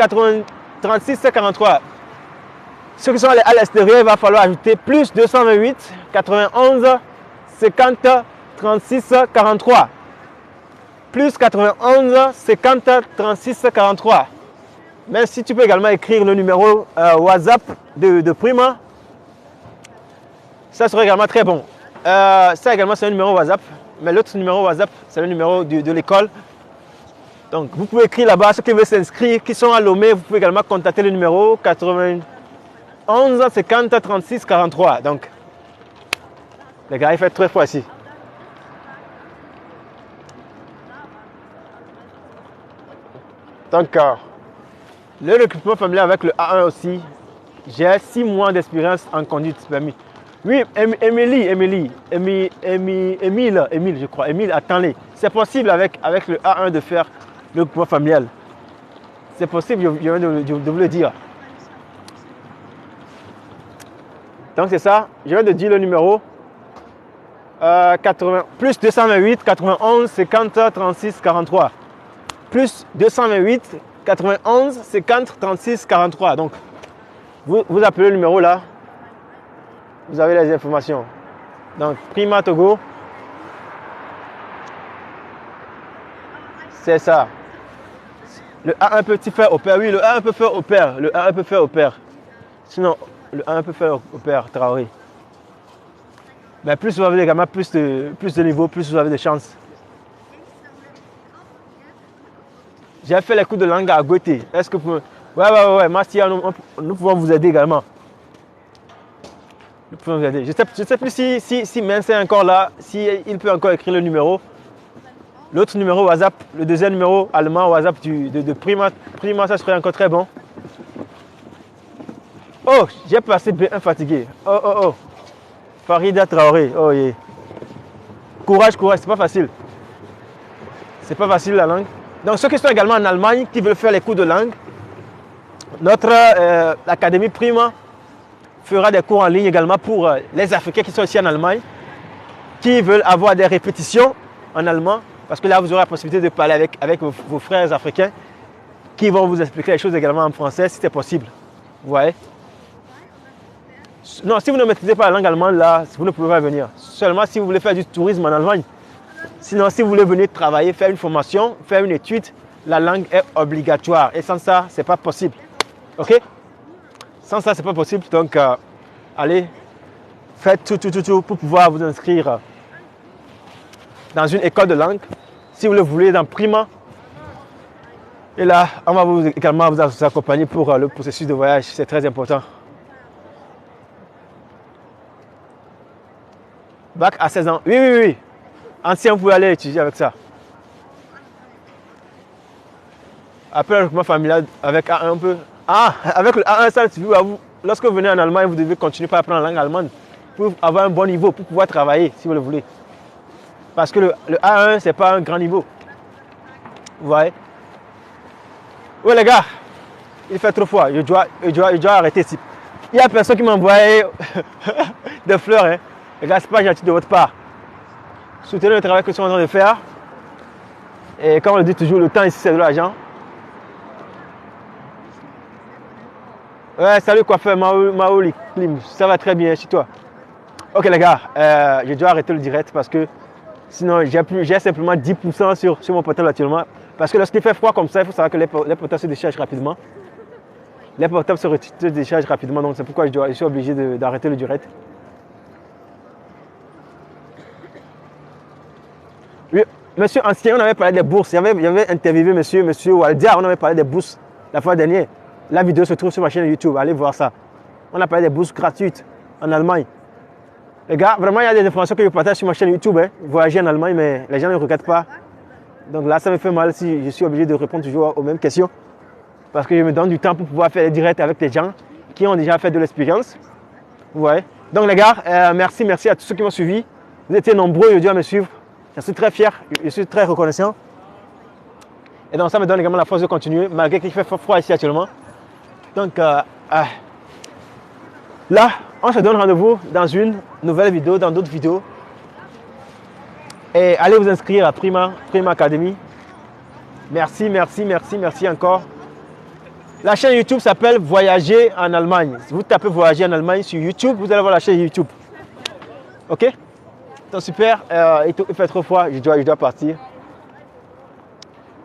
A: 36 43. Ceux qui sont à l'extérieur, il va falloir ajouter plus 228 91 50 36 43. Plus 91 50 36 43. Mais si tu peux également écrire le numéro WhatsApp de Prima, ça serait également très bon. Ça également, c'est un numéro WhatsApp. Mais l'autre numéro WhatsApp, c'est le numéro de l'école. Donc, vous pouvez écrire là-bas. Ceux qui veulent s'inscrire, qui sont à Lomé, vous pouvez également contacter le numéro 91 50 36 43. Donc, les gars, il fait très froid ici. Donc, le recrutement familial avec le A1 aussi, j'ai 6 mois d'expérience en conduite permis. Oui, Émile, je crois. Émile, attendez. C'est possible avec le A1 de faire le recrutement familial. C'est possible, je viens de vous le dire. Donc, c'est ça. Je viens de dire le numéro. Plus 228 91 50 36 43. Plus 228 91 50 36 43. Donc, vous appelez le numéro là. Vous avez les informations. Donc, Prima Togo. C'est ça. Le A1 peut-il faire au pair? Oui, le A1 peut faire au pair. Le A1 peut faire au pair. Sinon, le A1 peut faire au pair, Traoré. Mais plus vous avez des gamins, plus de niveau, plus vous avez de chances. J'ai fait les cours de langue à Goethe. Est-ce que vous pouvez... Ouais, Mastia, nous pouvons vous aider également. Nous pouvons vous aider. Je ne sais plus si Mince est encore là, s'il peut encore écrire le numéro. L'autre numéro WhatsApp, le deuxième numéro allemand WhatsApp de Prima. Prima, ça serait encore très bon. Oh, j'ai passé un fatigué. Oh, oh, oh. Farida Traoré. Oh, yeah. Courage, courage, c'est pas facile. C'est pas facile la langue. Donc ceux qui sont également en Allemagne, qui veulent faire les cours de langue, notre académie Prima fera des cours en ligne également pour les Africains qui sont ici en Allemagne, qui veulent avoir des répétitions en allemand, parce que là vous aurez la possibilité de parler avec vos frères africains qui vont vous expliquer les choses également en français si c'est possible. Vous voyez? Non, si vous ne maîtrisez pas la langue allemande, là, vous ne pouvez pas venir. Seulement si vous voulez faire du tourisme en Allemagne. Sinon, si vous voulez venir travailler, faire une formation, faire une étude, la langue est obligatoire. Et sans ça, ce n'est pas possible. OK? Sans ça, ce n'est pas possible. Donc, allez, faites tout pour pouvoir vous inscrire dans une école de langue. Si vous le voulez, dans Prima. Et là, on va également vous accompagner pour le processus de voyage. C'est très important. Bac à 16 ans. Oui, oui, oui. Ancien, vous pouvez aller étudier avec ça. Après le recrutement familial avec A1 un peu. Ah, avec le A1, ça suffit à vous. Lorsque vous venez en Allemagne, vous devez continuer par apprendre la langue allemande pour avoir un bon niveau, pour pouvoir travailler si vous le voulez. Parce que le A1, ce n'est pas un grand niveau. Vous voyez? Oui, les gars, il fait trop froid. Je dois arrêter ici. Il y a personne qui m'a envoyé des fleurs. Hein. Les gars, ce n'est pas gentil de votre part. Soutenez le travail que nous sommes en train de faire. Et comme on le dit toujours, le temps ici, c'est de l'argent. Ouais, salut coiffeur Maoli Klim. Ça va très bien chez toi. Ok les gars, je dois arrêter le direct parce que sinon j'ai simplement 10% sur mon portable actuellement. Parce que lorsqu'il fait froid comme ça, il faut savoir que les portables se déchargent rapidement. Les portables se déchargent rapidement, donc c'est pourquoi je suis obligé d'arrêter le direct. Oui, monsieur Ancien, on avait parlé des bourses. Il y avait interviewé monsieur Waldia, on avait parlé des bourses la fois dernière. La vidéo se trouve sur ma chaîne YouTube, allez voir ça. On a parlé des bourses gratuites en Allemagne. Les gars, vraiment, il y a des informations que je partage sur ma chaîne YouTube. Hein. Voyager en Allemagne, mais les gens ne regardent pas. Donc là, ça me fait mal si je suis obligé de répondre toujours aux mêmes questions. Parce que je me donne du temps pour pouvoir faire des directs avec les gens qui ont déjà fait de l'expérience. Vous voyez. Donc les gars, merci à tous ceux qui m'ont suivi. Vous étiez nombreux aujourd'hui à me suivre. Je suis très fier, je suis très reconnaissant. Et donc ça me donne également la force de continuer, malgré qu'il fait froid ici actuellement. Donc là, on se donne rendez-vous dans une nouvelle vidéo, dans d'autres vidéos. Et allez vous inscrire à Prima Academy. Merci encore. La chaîne YouTube s'appelle Voyager en Allemagne. Si vous tapez Voyager en Allemagne sur YouTube, vous allez voir la chaîne YouTube. Ok? Donc super, il fait trop froid, je dois partir.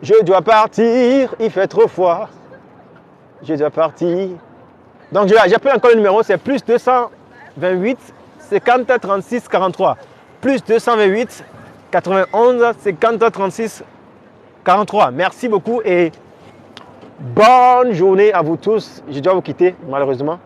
A: Je dois partir, il fait trop froid. Je dois partir. Donc j'appelle encore le numéro, c'est plus 228 50 36 43. Plus 228 91 50 36 43. Merci beaucoup et bonne journée à vous tous. Je dois vous quitter malheureusement.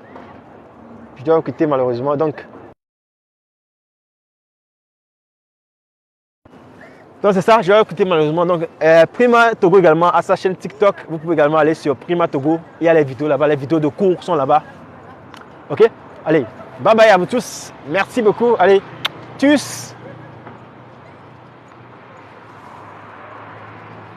A: Donc c'est ça, je vais écouter malheureusement. Donc Prima Togo également à sa chaîne TikTok. Vous pouvez également aller sur Prima Togo. Il y a les vidéos là-bas, les vidéos de cours sont là-bas. Ok? Allez, bye bye à vous tous. Merci beaucoup. Allez, tchuss!